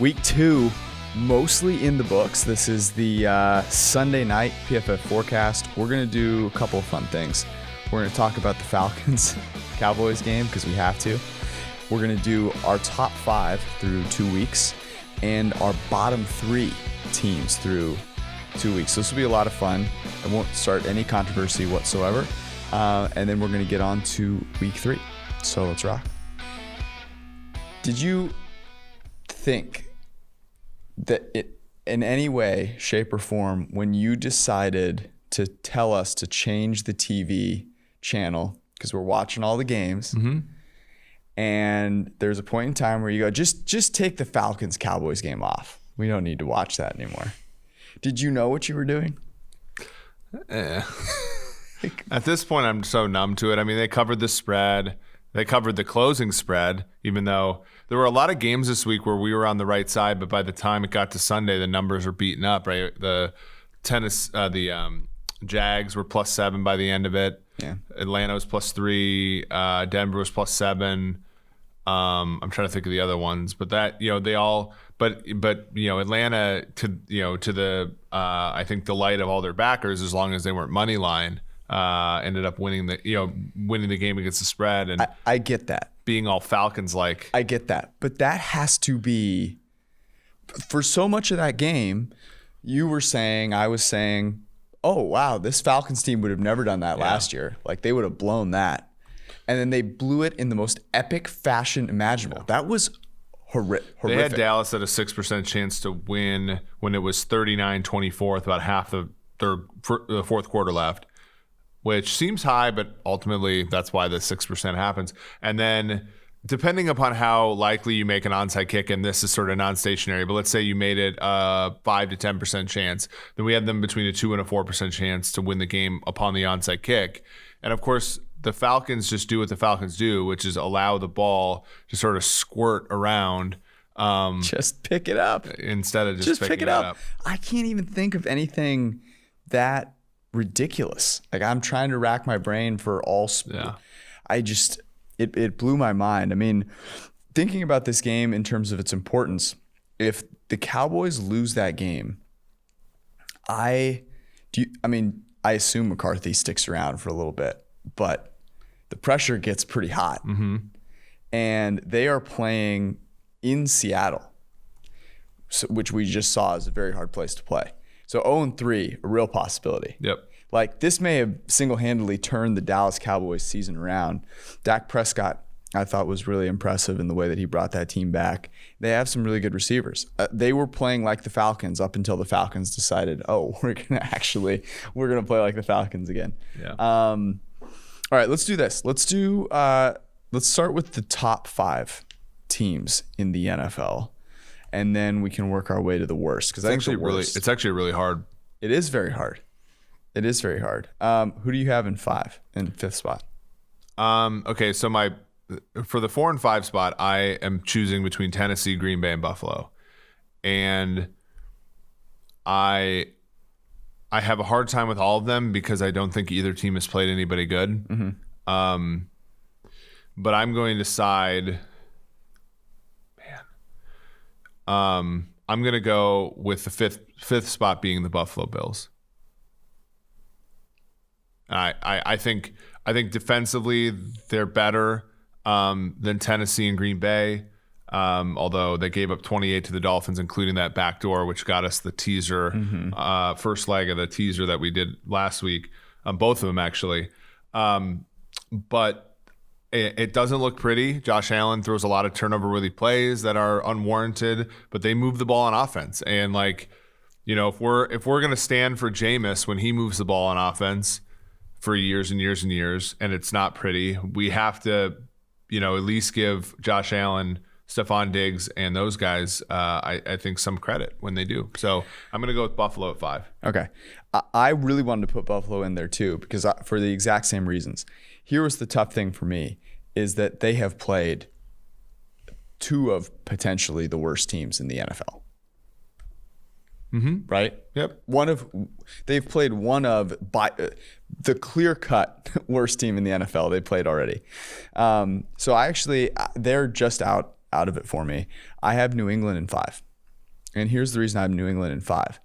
Week 2, mostly in the books. This is the Sunday night PFF Forecast. We're going to do a couple of fun things. We're going to talk about the Falcons Cowboys game because we have to. We're going to do our top 5 through 2 weeks and our bottom 3 teams through 2 weeks. So this will be a lot of fun. I won't start any controversy whatsoever. And then we're going to get on to week 3. So let's rock. Did you think that it, in any way, shape, or form, when you decided to tell us to change the TV channel, because we're watching all the games, and there's a point in time where you go, just take the Falcons Cowboys game off. We don't need to watch that anymore. Did you know what you were doing? At this point, I'm so numb to it. I mean, they covered the spread. They covered the closing spread, even though there were a lot of games this week where we were on the right side, but by the time it got to Sunday, the numbers were beaten up, right? The Jags were +7 by the end of it. Yeah. Atlanta was +3. Denver was +7. I'm trying to think of the other ones, but that, they all, but Atlanta to the I think delight of all their backers, as long as they weren't money line, ended up winning the game against the spread. And I get that. Being all Falcons like. I get that. But that has to be, for so much of that game, you were saying, I was saying, oh, wow, this Falcons team would have never done that last year. Like, they would have blown that. And then they blew it in the most epic fashion imaginable. Yeah. That was horrific. They had Dallas at a 6% chance to win when it was 39-24 with about half the fourth quarter left, which seems high, but ultimately that's why the 6% happens. And then depending upon how likely you make an onside kick, and this is sort of non-stationary, but let's say you made it a 5 to 10% chance, then we had them between a 2 and a 4% chance to win the game upon the onside kick. And of course, the Falcons just do what the Falcons do, which is allow the ball to sort of squirt around. Just pick it up. Instead of just picking it up. I can't even think of anything that ridiculous. Like, I'm trying to rack my brain for all sport. I just, it blew my mind. I mean, thinking about this game in terms of its importance, if the Cowboys lose that game, I assume McCarthy sticks around for a little bit, but the pressure gets pretty hot. And they are playing in Seattle, which we just saw is a very hard place to play. So 0-3, a real possibility. Yep. Like, this may have single-handedly turned the Dallas Cowboys season around. Dak Prescott, I thought, was really impressive in the way that he brought that team back. They have some really good receivers. They were playing like the Falcons up until the Falcons decided, we're gonna play like the Falcons again. Yeah. All right, let's do this. Let's start with the top 5 teams in the NFL. And then we can work our way to the worst. Because it's actually really hard. It is very hard. It is very hard. Who do you have in 5th spot? Okay, so for the 4 and 5 spot, I am choosing between Tennessee, Green Bay, and Buffalo. And I have a hard time with all of them because I don't think either team has played anybody good. But I'm going to side. I'm going to go with the fifth spot being the Buffalo Bills. I think defensively they're better than Tennessee and Green Bay, although they gave up 28 to the Dolphins, including that backdoor, which got us the teaser, first leg of the teaser that we did last week, both of them actually. But it doesn't look pretty. Josh Allen throws a lot of turnover-worthy plays that are unwarranted, but they move the ball on offense. And if we're going to stand for Jameis when he moves the ball on offense for years and years and years, and it's not pretty, we have to, at least give Josh Allen, Stephon Diggs, and those guys, I think, some credit when they do. So I'm going to go with Buffalo at 5. Okay. I really wanted to put Buffalo in there too, because for the exact same reasons. Here was the tough thing for me, is that they have played 2 of potentially the worst teams in the NFL. Right? Yep. They've played one of the clear-cut worst team in the NFL they played already. So they're just out of it for me. I have New England in 5. And here's the reason I have New England in 5.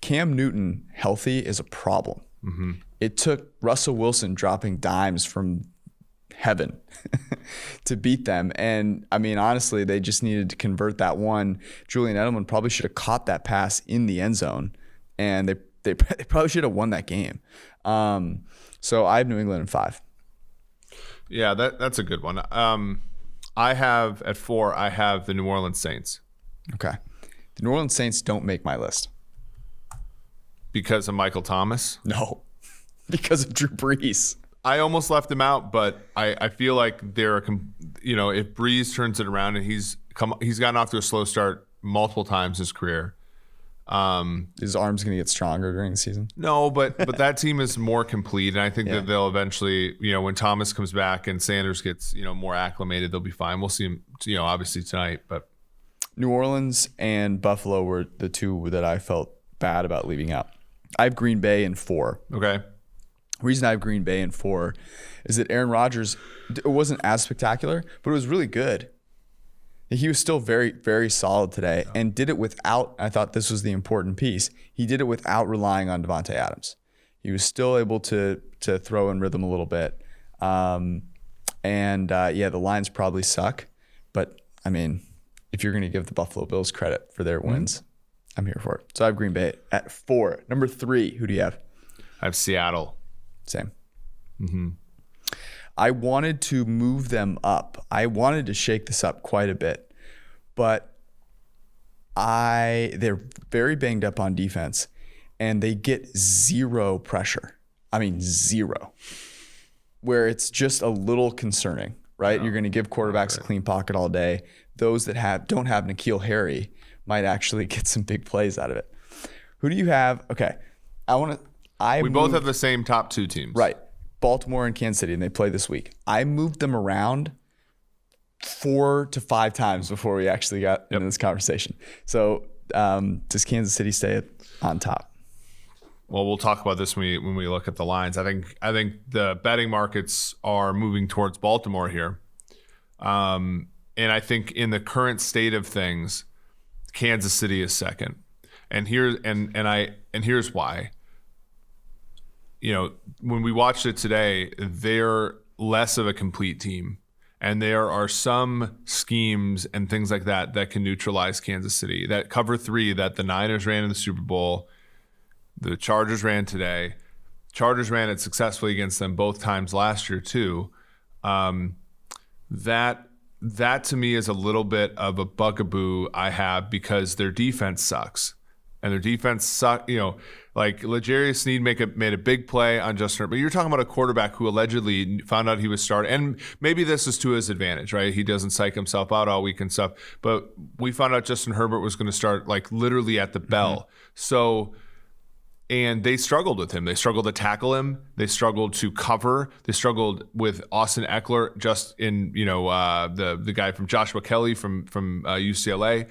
Cam Newton healthy is a problem. Mm-hmm. It took Russell Wilson dropping dimes from heaven to beat them. And I mean, honestly, they just needed to convert that one. Julian Edelman probably should have caught that pass in the end zone, and they probably should have won that game. So I have New England in 5. Yeah, that's a good one. I have at 4, I have the New Orleans Saints. Okay. The New Orleans Saints don't make my list. Because of Michael Thomas? No, because of Drew Brees. I almost left him out, but I feel like they're if Brees turns it around, and he's gotten off to a slow start multiple times in his career. His arm's going to get stronger during the season. No, but that team is more complete, and I think that they'll eventually, when Thomas comes back and Sanders gets more acclimated, they'll be fine. We'll see him, obviously tonight. But New Orleans and Buffalo were the two that I felt bad about leaving out. I have Green Bay in 4. Okay. The reason I have Green Bay in 4 is that Aaron Rodgers, it wasn't as spectacular, but it was really good. He was still very, very solid today and did it without, I thought this was the important piece, he did it without relying on Devontae Adams. He was still able to throw in rhythm a little bit. The lines probably suck, but I mean, if you're going to give the Buffalo Bills credit for their wins, I'm here for it. So I have Green Bay at 4. Number 3, who do you have? I have Seattle. Same. Mm-hmm. I wanted to move them up. I wanted to shake this up quite a bit, but they're very banged up on defense, and they get 0 pressure. I mean, 0. Where it's just a little concerning, right? Yeah. You're going to give quarterbacks a clean pocket all day. Those that don't have N'Keal Harry might actually get some big plays out of it. Who do you have? Okay, we both have the same top 2 teams, right? Baltimore and Kansas City, and they play this week. I moved them around 4 to 5 times before we actually got into this conversation. So does Kansas City stay on top? Well, we'll talk about this when we look at the lines. I think the betting markets are moving towards Baltimore here, and I think in the current state of things, Kansas City is second. And here's why. When we watched it today, they're less of a complete team. And there are some schemes and things like that can neutralize Kansas City. That cover 3 that the Niners ran in the Super Bowl, the Chargers ran today. Chargers ran it successfully against them both times last year too. That to me is a little bit of a bugaboo I have, because their defense sucks. And their defense suck. Like L'Jarius Sneed made a big play on Justin Herbert. But you're talking about a quarterback who allegedly found out he was starting. And maybe this is to his advantage, right? He doesn't psych himself out all week and stuff. But we found out Justin Herbert was going to start like literally at the bell. Mm-hmm. So, and they struggled with him. They struggled to tackle him. They struggled to cover. They struggled with Austin Eckler, just in the guy from Joshua Kelly from UCLA.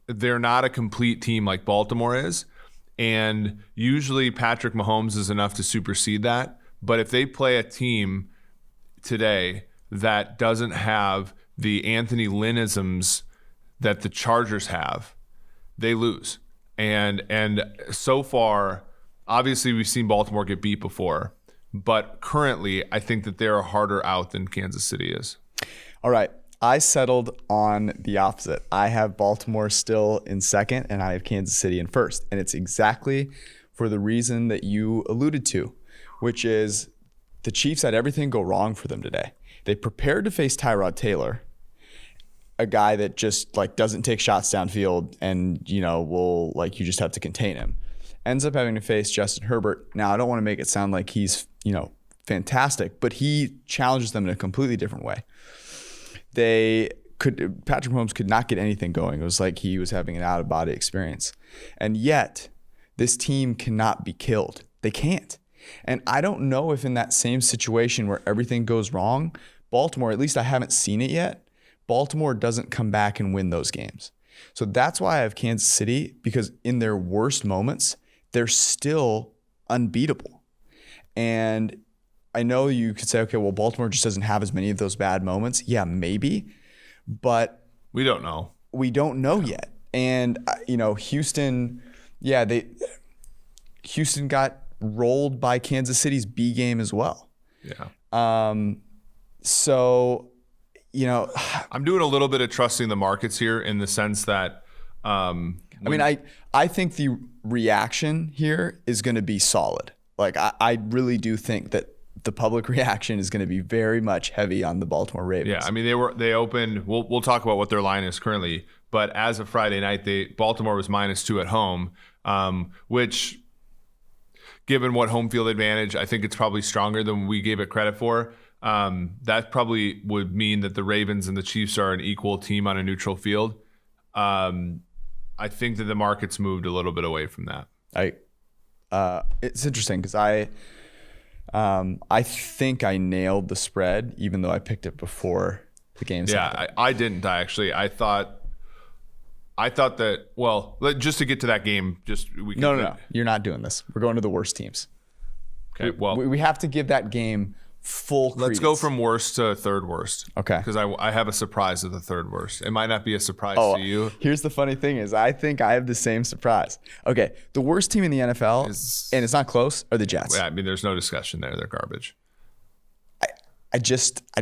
They're not a complete team like Baltimore is. And usually Patrick Mahomes is enough to supersede that. But if they play a team today that doesn't have the Anthony Lynn-isms that the Chargers have, they lose. And so far, obviously we've seen Baltimore get beat before. But currently, I think that they're a harder out than Kansas City is. All right. I settled on the opposite. I have Baltimore still in second, and I have Kansas City in first. And it's exactly for the reason that you alluded to, which is the Chiefs had everything go wrong for them today. They prepared to face Tyrod Taylor, a guy that just doesn't take shots downfield and, will you just have to contain him. Ends up having to face Justin Herbert. Now, I don't want to make it sound like he's, fantastic, but he challenges them in a completely different way. Patrick Mahomes could not get anything going. It was like he was having an out-of-body experience. And yet, this team cannot be killed. They can't. And I don't know if in that same situation where everything goes wrong, Baltimore, at least I haven't seen it yet, Baltimore doesn't come back and win those games. So that's why I have Kansas City, because in their worst moments, they're still unbeatable. And I know you could say, okay, well, Baltimore just doesn't have as many of those bad moments. Yeah, maybe, but we don't know. We don't know yet. And Houston, Houston got rolled by Kansas City's B game as well. Yeah. So, I'm doing a little bit of trusting the markets here in the sense that, I think the reaction here is going to be solid. Like, I really do think that the public reaction is going to be very much heavy on the Baltimore Ravens. Yeah, I mean, they opened. We'll talk about what their line is currently, but as of Friday night, Baltimore was -2 at home, which, given what home field advantage, I think it's probably stronger than we gave it credit for. That probably would mean that the Ravens and the Chiefs are an equal team on a neutral field. I think that the market's moved a little bit away from that. It's interesting because I think I nailed the spread, even though I picked it before the game. Yeah, I didn't. I thought that. Well, just to get to that game, No. You're not doing this. We're going to the worst teams. Okay. Well, we have to give that game full credence. Let's go from worst to third worst. Okay. Because I have a surprise at the third worst. It might not be a surprise to you. Here's the funny thing is I think I have the same surprise. Okay. The worst team in the NFL, and it's not close, are the Jets. Yeah, I mean, there's no discussion there. They're garbage. I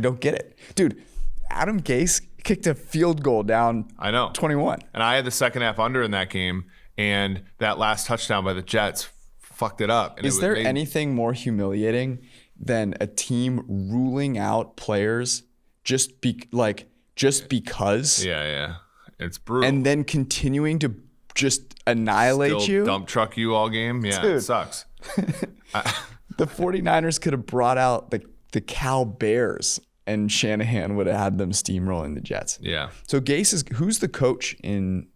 don't get it. Dude, Adam Gase kicked a field goal down. I know. 21. And I had the second half under in that game, and that last touchdown by the Jets fucked it up. And is there anything more humiliating than a team ruling out players just because? Yeah. It's brutal. And then continuing to just annihilate you? Dump truck you all game? Yeah, Dude. It sucks. The 49ers could have brought out the Cal Bears and Shanahan would have had them steamrolling the Jets. Yeah. So who's the coach in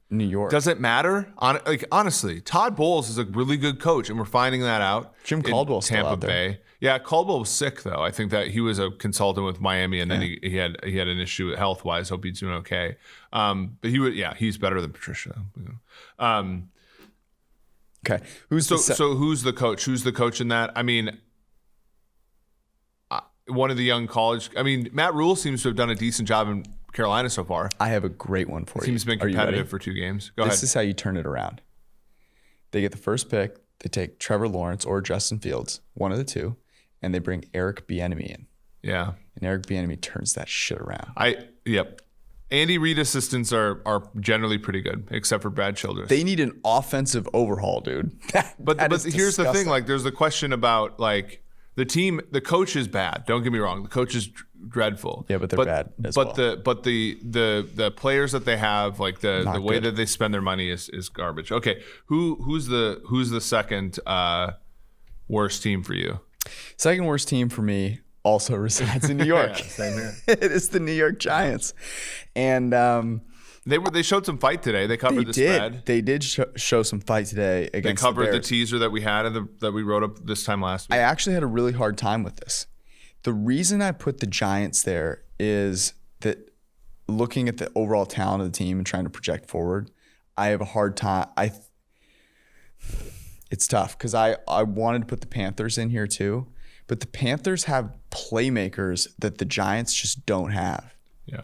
New York? Does it matter? Honestly, Todd Bowles is a really good coach, and we're finding that out. Jim Caldwell's still Tampa out there. Bay. Yeah, Caldwell was sick though. I think that he was a consultant with Miami, and then he had an issue health wise. Hope he's doing okay. But he's better than Patricia. Okay. So who's the coach? Who's the coach in that? I mean, one of the young college. I mean, Matt Rule seems to have done a decent job in Carolina so far. I have a great one for you. Team's been competitive for 2 games. Go ahead. This is how you turn it around. They get the first pick. They take Trevor Lawrence or Justin Fields, one of the two, and they bring Eric Bieniemy in. Yeah. And Eric Bieniemy turns that shit around. Yep. Andy Reid assistants are generally pretty good, except for Brad Childress. They need an offensive overhaul, dude. But here's the thing: like, there's the question about like the team. The coach is bad. Don't get me wrong. The coach is dreadful. Yeah, but they're bad as well. The players that they have, like the way that they spend their money is garbage. Okay, who's the second worst team for you? Second worst team for me also resides in New York. Yeah, same here. It is the New York Giants, and they showed some fight today. They covered the spread. They did show some fight today against the Bears. They covered the teaser that we had that we wrote up this time last week. I actually had a really hard time with this. The reason I put the Giants there is that looking at the overall talent of the team and trying to project forward, I have a hard time. It's tough because I wanted to put the Panthers in here too, but the Panthers have playmakers that the Giants just don't have. Yeah.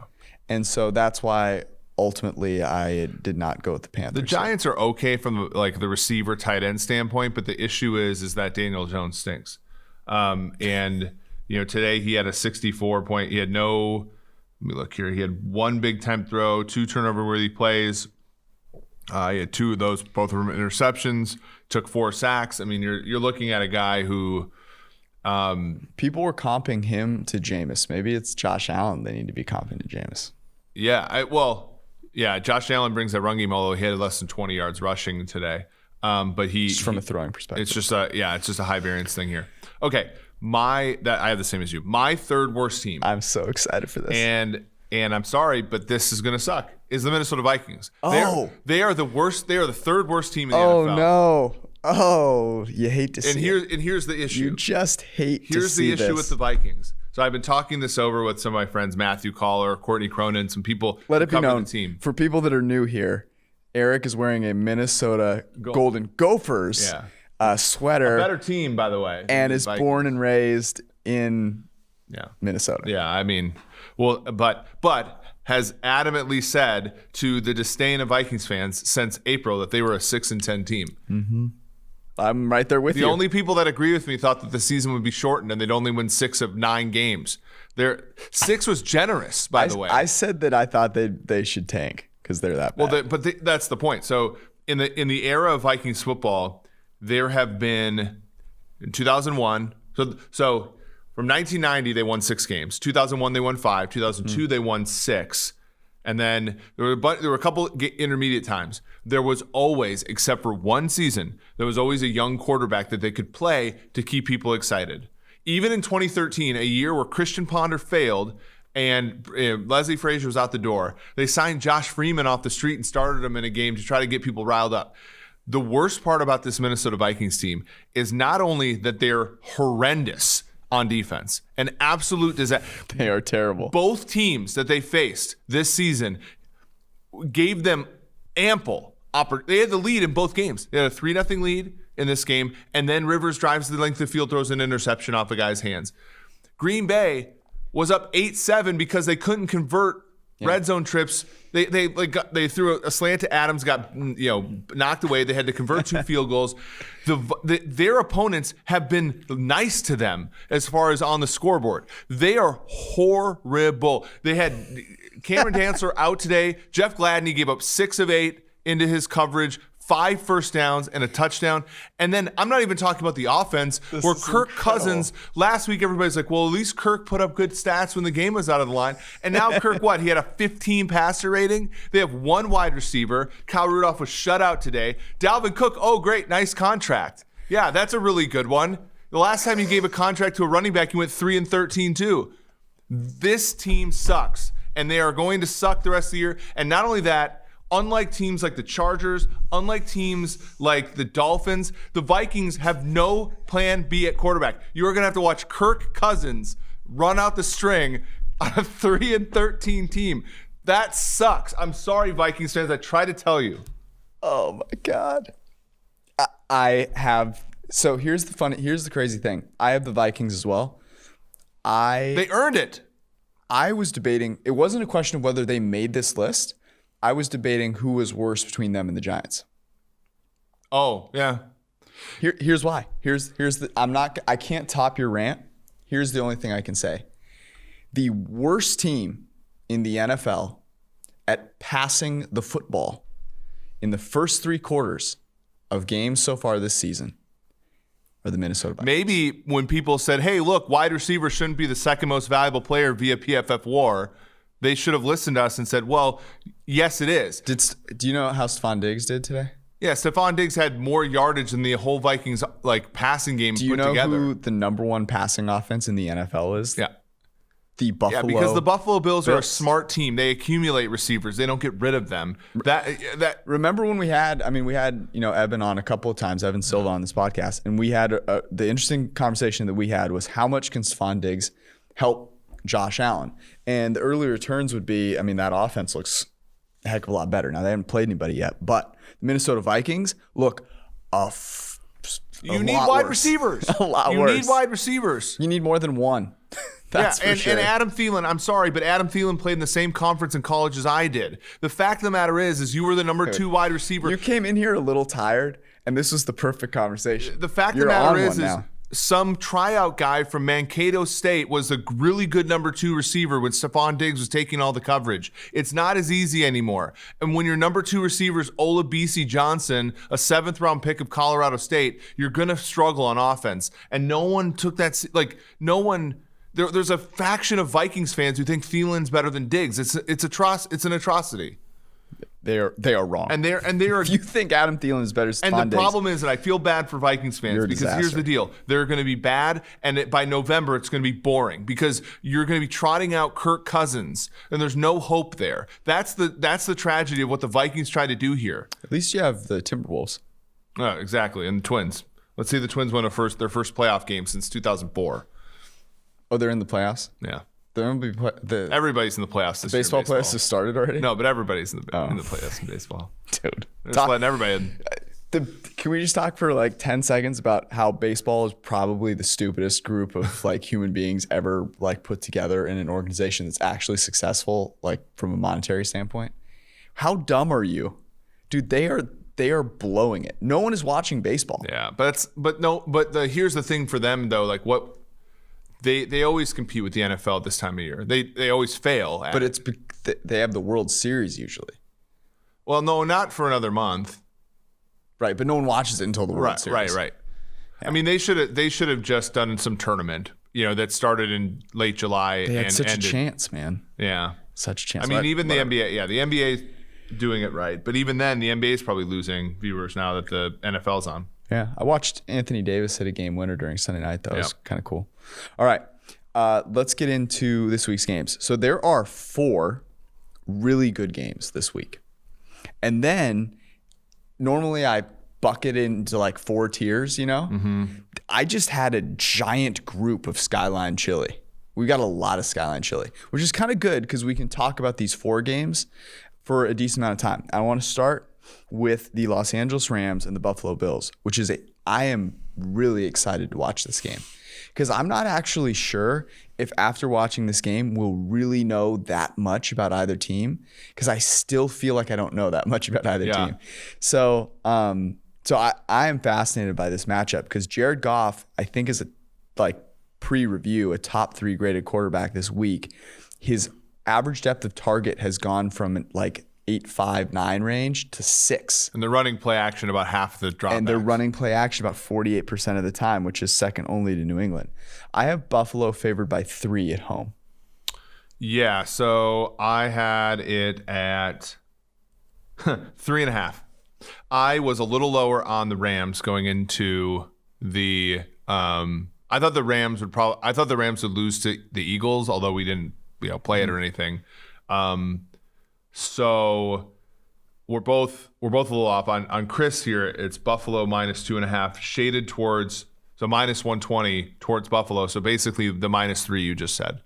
And so that's why ultimately I did not go with the Panthers. The Giants are okay from like the receiver tight end standpoint, but the issue is that Daniel Jones stinks. And today he had a 64 point. He had let me look here. He had 1 big time throw, 2 turnover worthy plays. He had 2 of those, both of them interceptions, took 4 sacks. I mean, you're looking at a guy who people were comping him to Jameis. Maybe it's Josh Allen they need to be comping to Jameis. Yeah, Josh Allen brings that run game, although he had less than 20 yards rushing today. But just from a throwing perspective. It's just a high variance thing here. Okay. I have the same as you. My third worst team. I'm so excited for this. And I'm sorry, but this is going to suck. Is the Minnesota Vikings. They are the worst. They are the third worst team in the NFL. Oh no. Oh, you hate to see it. And here's the issue. You just hate to see this. Here's the issue with the Vikings. So I've been talking this over with some of my friends, Matthew Collar, Courtney Cronin, some people Let it be known, the team. For people that are new here, Eric is wearing a Minnesota Golden Gophers sweater. A better team, by the way. And is born and raised in Minnesota. Yeah, I mean, well, but has adamantly said to the disdain of Vikings fans since April that they were a 6-10 team. Mm-hmm. I'm right there with you. The only people that agree with me thought that the season would be shortened and they'd only win 6 of 9 games. 6 was generous, by the way. I said that I thought they should tank because they're that bad. Well, that's the point. So in the era of Vikings football, there have been in 2001. So from 1990 they won 6 games. 2001 they won 5. 2002 they won 6. And then there were a couple intermediate times. There was always, except for one season, there was always a young quarterback that they could play to keep people excited. Even in 2013, a year where Christian Ponder failed and Leslie Frazier was out the door, they signed Josh Freeman off the street and started him in a game to try to get people riled up. The worst part about this Minnesota Vikings team is not only that they're horrendous on defense, an absolute disaster. They are terrible. Both teams that they faced this season gave them ample opportunity. They had the lead in both games. They had a 3-0 lead in this game, and then Rivers drives to the length of the field, throws an interception off a guy's hands. Green Bay was up 8-7 because they couldn't convert red zone trips. They threw a slant to Adams, got knocked away. They had to convert 2 field goals. Their opponents have been nice to them as far as on the scoreboard. They are horrible. They had Cameron Dantzler out today. Jeff Gladney gave up 6 of 8 into his coverage, 5 first downs and a touchdown. And then I'm not even talking about the offense where Kirk Cousins, last week everybody's like, well, at least Kirk put up good stats when the game was out of the line. And now Kirk, he had a 15 passer rating. They have 1 wide receiver. Kyle Rudolph was shut out today. Dalvin Cook, great, nice contract. Yeah, that's a really good one. The last time you gave a contract to a running back, you went 3-13 too. This team sucks, and they are going to suck the rest of the year. And not only that, unlike teams like the Chargers, unlike teams like the Dolphins, the Vikings have no plan B at quarterback. You are going to have to watch Kirk Cousins run out the string on a 3-13 team. That sucks. I'm sorry, Vikings fans. I try to tell you. Oh, my God. So here's the crazy thing. I have the Vikings as well. They earned it. I was debating. It wasn't a question of whether they made this list. I was debating who was worse between them and the Giants. Oh, yeah. Here's why. I can't top your rant. Here's the only thing I can say. The worst team in the NFL at passing the football in the first 3 quarters of games so far this season are the Minnesota Vikings. Maybe when people said, hey, look, wide receiver shouldn't be the second most valuable player via PFF WAR, they should have listened to us and said, well, yes, it is. Do you know how Stephon Diggs did today? Yeah, Stephon Diggs had more yardage than the whole Vikings passing game put together. Do you know who the number 1 passing offense in the NFL is? Yeah. The Buffalo Bills. Yeah, because the Buffalo Bills are a smart team. They accumulate receivers. They don't get rid of them. Remember when we had Evan on a couple of times, Evan Silva on this podcast, and we had the interesting conversation that we had was how much can Stephon Diggs help Josh Allen? And the early returns would be, that offense looks a heck of a lot better. Now, they haven't played anybody yet, but the Minnesota Vikings look you need wide receivers. A lot worse. You need wide receivers. You need more than 1. That's for sure. And Adam Thielen, I'm sorry, but Adam Thielen played in the same conference in college as I did. The fact of the matter is you were the number 2 wide receiver. You came in here a little tired, and this was the perfect conversation. The fact of the matter is some tryout guy from Mankato State was a really good number 2 receiver when Stephon Diggs was taking all the coverage. It's not as easy anymore. And when your number 2 receiver is Olabisi Johnson, a 7th-round pick of Colorado State, you're going to struggle on offense. And no one took that there's a faction of Vikings fans who think Thielen's better than Diggs. It's an atrocity. They are wrong. And they're if you think Adam Thielen is better than Stephon And the problem is that I feel bad for Vikings fans because here's the deal. They're going to be bad, and by November it's going to be boring because you're going to be trotting out Kirk Cousins, and there's no hope there. That's the tragedy of what the Vikings try to do here. At least you have the Timberwolves. Oh, exactly, and the Twins. Let's see the Twins win their first playoff game since 2004. Oh, they're in the playoffs? Yeah. Everybody's in the playoffs this year. Baseball playoffs have started already? No, but everybody's in the playoffs in baseball. Dude. They're just letting everybody in. Can we just talk for like 10 seconds about how baseball is probably the stupidest group of like human beings ever like put together in an organization that's actually successful, like from a monetary standpoint? How dumb are you? Dude, they are blowing it. No one is watching baseball. Yeah, but here's the thing for them though, like what they always compete with the NFL at this time of year. They always fail at But they have the World Series usually. Well, no, not for another month. Right, but no one watches it until the World Series. Right. Yeah. I mean, they should have just done some tournament, that started in late July. They had and such ended. a chance, man. Yeah. Such a chance. I mean, even the NBA, the NBA is doing it right. But even then, the NBA is probably losing viewers now that the NFL's on. Yeah, I watched Anthony Davis hit a game winner during Sunday night. That was kind of cool. All right, let's get into this week's games. So there are 4 really good games this week. And then normally I bucket into like 4 tiers, Mm-hmm. I just had a giant group of Skyline Chili. We got a lot of Skyline Chili, which is kind of good because we can talk about these 4 games for a decent amount of time. I want to start with the Los Angeles Rams and the Buffalo Bills, which is I am really excited to watch this game because I'm not actually sure if after watching this game we'll really know that much about either team because I still feel like I don't know that much about either team. So I am fascinated by this matchup because Jared Goff, I think, is pre-review a top 3 graded quarterback this week. His average depth of target has gone from like 8.59 range to 6. And they're running play action about half the dropbacks. And they're running play action about 48% of the time, which is second only to New England. I have Buffalo favored by 3 at home. Yeah, so I had it at 3.5. I was a little lower on the Rams going into the. I thought the Rams would lose to the Eagles, although we didn't play it or anything. So we're both a little off on Chris here. It's Buffalo minus 2.5 shaded towards minus 120 towards Buffalo. So basically the minus 3 you just said.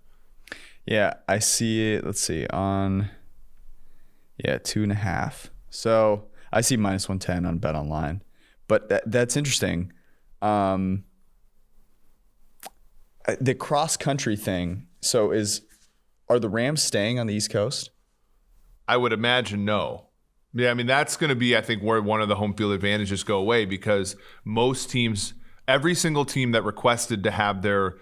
Yeah, I see it. Let's see 2.5. So I see minus 110 on Bet Online, but that's interesting. The cross country thing. So are the Rams staying on the East Coast? I would imagine no. Yeah, I mean, that's going to be, I think, where one of the home field advantages go away because most teams, every single team that requested to have their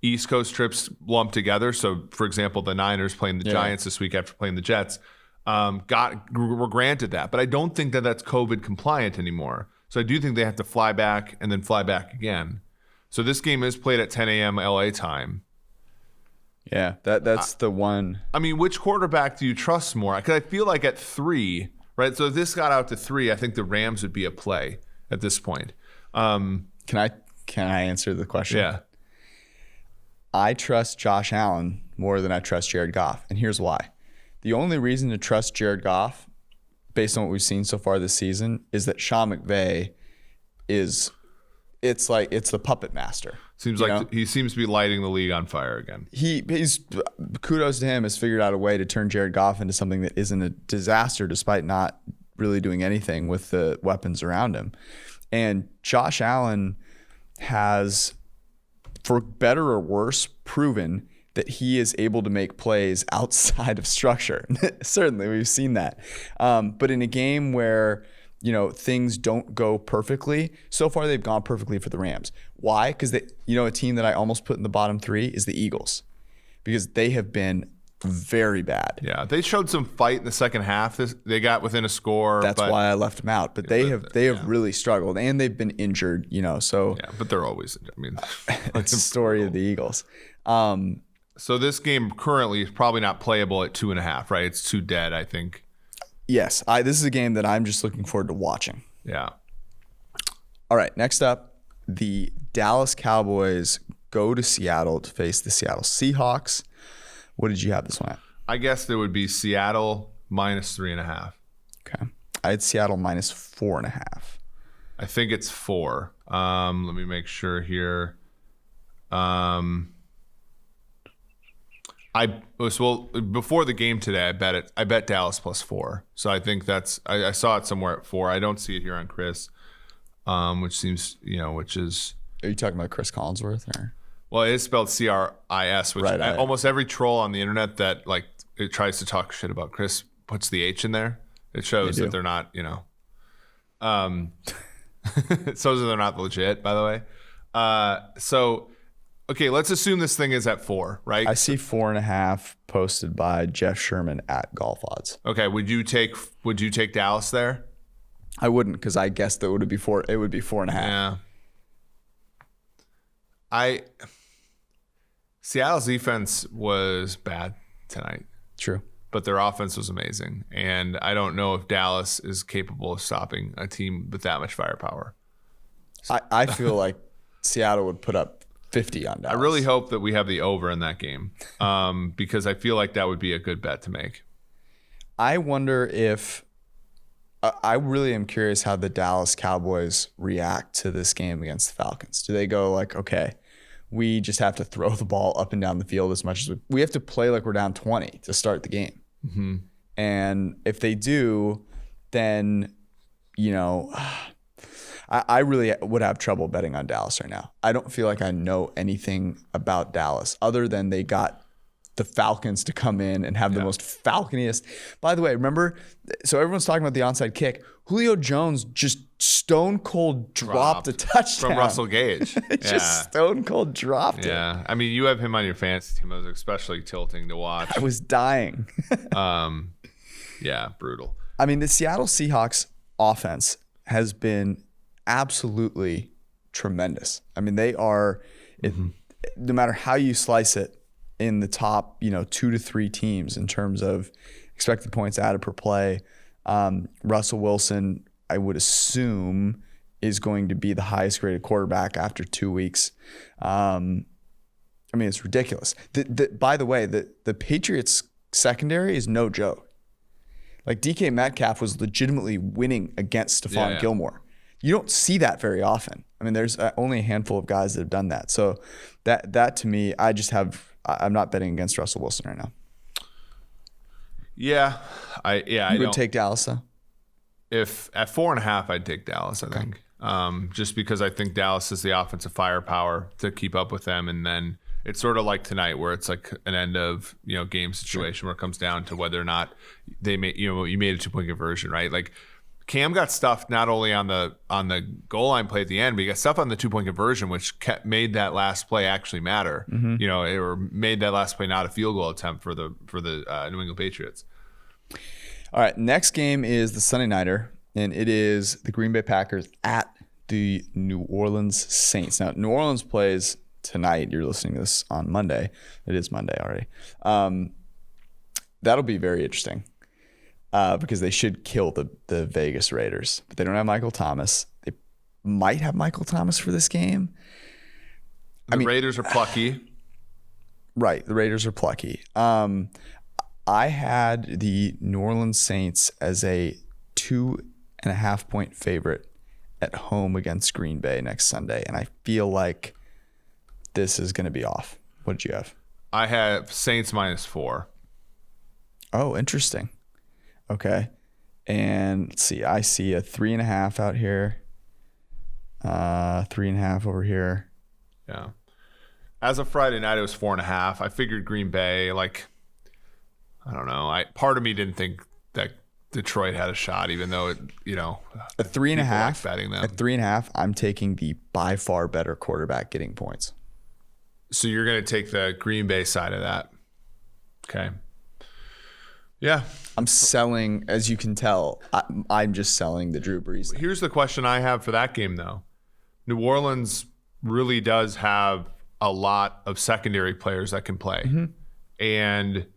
East Coast trips lumped together. So, for example, the Niners playing the Giants this week after playing the Jets, were granted that. But I don't think that that's COVID compliant anymore. So I do think they have to fly back and then fly back again. So this game is played at 10 a.m. LA time. Yeah, that's the one. I mean, which quarterback do you trust more? Because I feel like at 3, right? So if this got out to 3, I think the Rams would be a play at this point. Can I answer the question? Yeah. I trust Josh Allen more than I trust Jared Goff, and here's why. The only reason to trust Jared Goff, based on what we've seen so far this season, is that Sean McVay it's the puppet master. Seems like he seems to be lighting the league on fire again. He's kudos to him, has figured out a way to turn Jared Goff into something that isn't a disaster despite not really doing anything with the weapons around him. And Josh Allen has, for better or worse, proven that he is able to make plays outside of structure. Certainly, we've seen that. But in a game where things don't go perfectly. So far, they've gone perfectly for the Rams. Why? Because a team that I almost put in the bottom 3 is the Eagles, because they have been very bad. Yeah, they showed some fight in the second half. They got within a score. That's why I left them out. But they have really struggled, and they've been injured. So yeah, but they're always. I mean, it's the story of the Eagles. So this game currently is probably not playable at 2.5. Right? It's too dead, I think. Yes, this is a game that I'm just looking forward to watching. Yeah. All right, next up, the Dallas Cowboys go to Seattle to face the Seattle Seahawks. What did you have this one at? I guess there would be Seattle minus 3.5. Okay. I had Seattle minus 4.5. I think it's 4. Let me make sure here. Before the game today. I bet Dallas +4. So I think I saw it somewhere at 4. I don't see it here on Chris, which is. Are you talking about Chris Collinsworth or? Well, it is spelled CRIS, which right, almost every troll on the internet that it tries to talk shit about Chris puts the H in there. It shows that they're not, it shows that they're not legit, by the way. Okay, let's assume this thing is at 4, right? I see 4.5 posted by Jeff Sherman at Golf Odds. Okay, would you take Dallas there? I wouldn't, because I guessed that it would be 4. It would be 4.5. Yeah. Seattle's defense was bad tonight. True. But their offense was amazing. And I don't know if Dallas is capable of stopping a team with that much firepower. I feel like Seattle would put up 50 on Dallas. I really hope that we have the over in that game because I feel like that would be a good bet to make. I wonder if I really am curious how the Dallas Cowboys react to this game against the Falcons. Do they go like, okay, we just have to throw the ball up and down the field as much as we have to play like we're down 20 to start the game. Mm-hmm. And if they do, then, I really would have trouble betting on Dallas right now. I don't feel like I know anything about Dallas other than they got the Falcons to come in and have the most Falconiest. By the way, remember, so everyone's talking about the onside kick. Julio Jones just stone cold dropped a touchdown. From Russell Gage. Just stone cold dropped it. Yeah. I mean, you have him on your fantasy team. It was especially tilting to watch. I was dying. Yeah, brutal. I mean, the Seattle Seahawks offense has been absolutely tremendous. I mean, they are, no matter how you slice it, in the top, 2 to 3 teams in terms of expected points added per play. Russell Wilson, I would assume, is going to be the highest graded quarterback after 2 weeks. I mean, it's ridiculous. By the way, the Patriots secondary is no joke. Like DK Metcalf was legitimately winning against Stephon Gilmore. You don't see that very often. I mean, there's only a handful of guys that have done that. So that to me, I'm not betting against Russell Wilson right now. Yeah, I would take Dallas though. If at 4.5, I'd take Dallas. I think just because I think Dallas has the offensive firepower to keep up with them, and then it's sort of like tonight where it's like an end of game situation where it comes down to whether or not they made you made a 2-point conversion, right? Like Cam got stuffed not only on the goal line play at the end, but he got stuff on the 2-point conversion, which made that last play actually matter. Mm-hmm. Or made that last play not a field goal attempt for the New England Patriots. All right, next game is the Sunday nighter, and it is the Green Bay Packers at the New Orleans Saints. Now, New Orleans plays tonight. You're listening to this on Monday. It is Monday already. That'll be very interesting. Because they should kill the Vegas Raiders. But they don't have Michael Thomas. They might have Michael Thomas for this game. The Raiders are plucky. Right, the Raiders are plucky. I had the New Orleans Saints as a 2.5-point favorite at home against Green Bay next Sunday, and I feel like this is going to be off. What did you have? I have Saints -4. Oh, interesting. Okay. And let's see. I see a 3.5 out here. 3.5 over here. Yeah. As of Friday night, it was 4.5. I figured Green Bay, I don't know. Part of me didn't think that Detroit had a shot, even though a 3.5 betting them. At 3.5, I'm taking the by far better quarterback getting points. So you're going to take the Green Bay side of that. Okay. Yeah. I'm selling, as you can tell, I'm just selling the Drew Brees. Here's the question I have for that game, though. New Orleans really does have a lot of secondary players that can play. Mm-hmm. And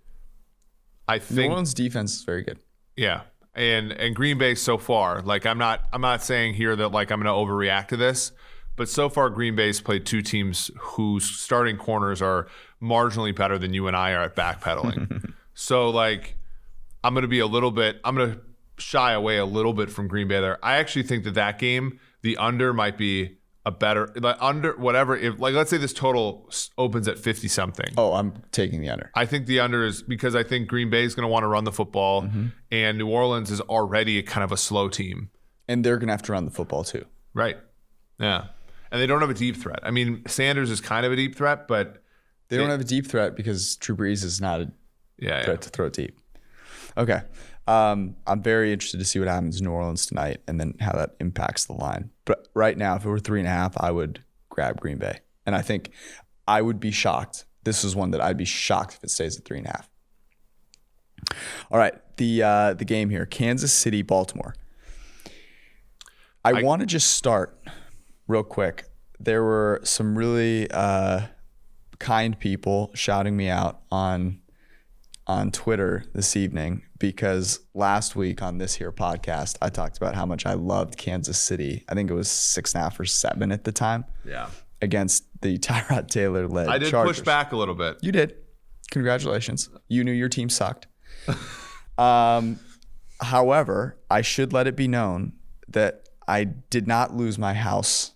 I think New Orleans defense is very good. Yeah. And Green Bay so far, I'm not saying here that I'm going to overreact to this, but so far Green Bay's played 2 teams whose starting corners are marginally better than you and I are at backpedaling. So I'm going to shy away a little bit from Green Bay there. I actually think that game, the under might be a better like under whatever. If like let's say this total opens at 50 something. Oh, I'm taking the under. I think the under is because I think Green Bay is going to want to run the football, and New Orleans is already kind of a slow team, and they're going to have to run the football too. Right? Yeah, and they don't have a deep threat. I mean, Sanders is kind of a deep threat, but they don't have a deep threat because Drew Brees is not a threat to throw deep. Okay. I'm very interested to see what happens in New Orleans tonight and then how that impacts the line. But right now, if it were 3.5, I would grab Green Bay. And I think I would be shocked. This is one that I'd be shocked if it stays at 3.5. All right. The game here, Kansas City, Baltimore. I want to just start real quick. There were some really kind people shouting me out on Twitter this evening because last week on this here podcast, I talked about how much I loved Kansas City. I think it was 6.5 or 7 at the time. Yeah. Against the Tyrod Taylor led I did Chargers. push back a little bit. You did. Congratulations. You knew your team sucked. However, I should let it be known that I did not lose my house.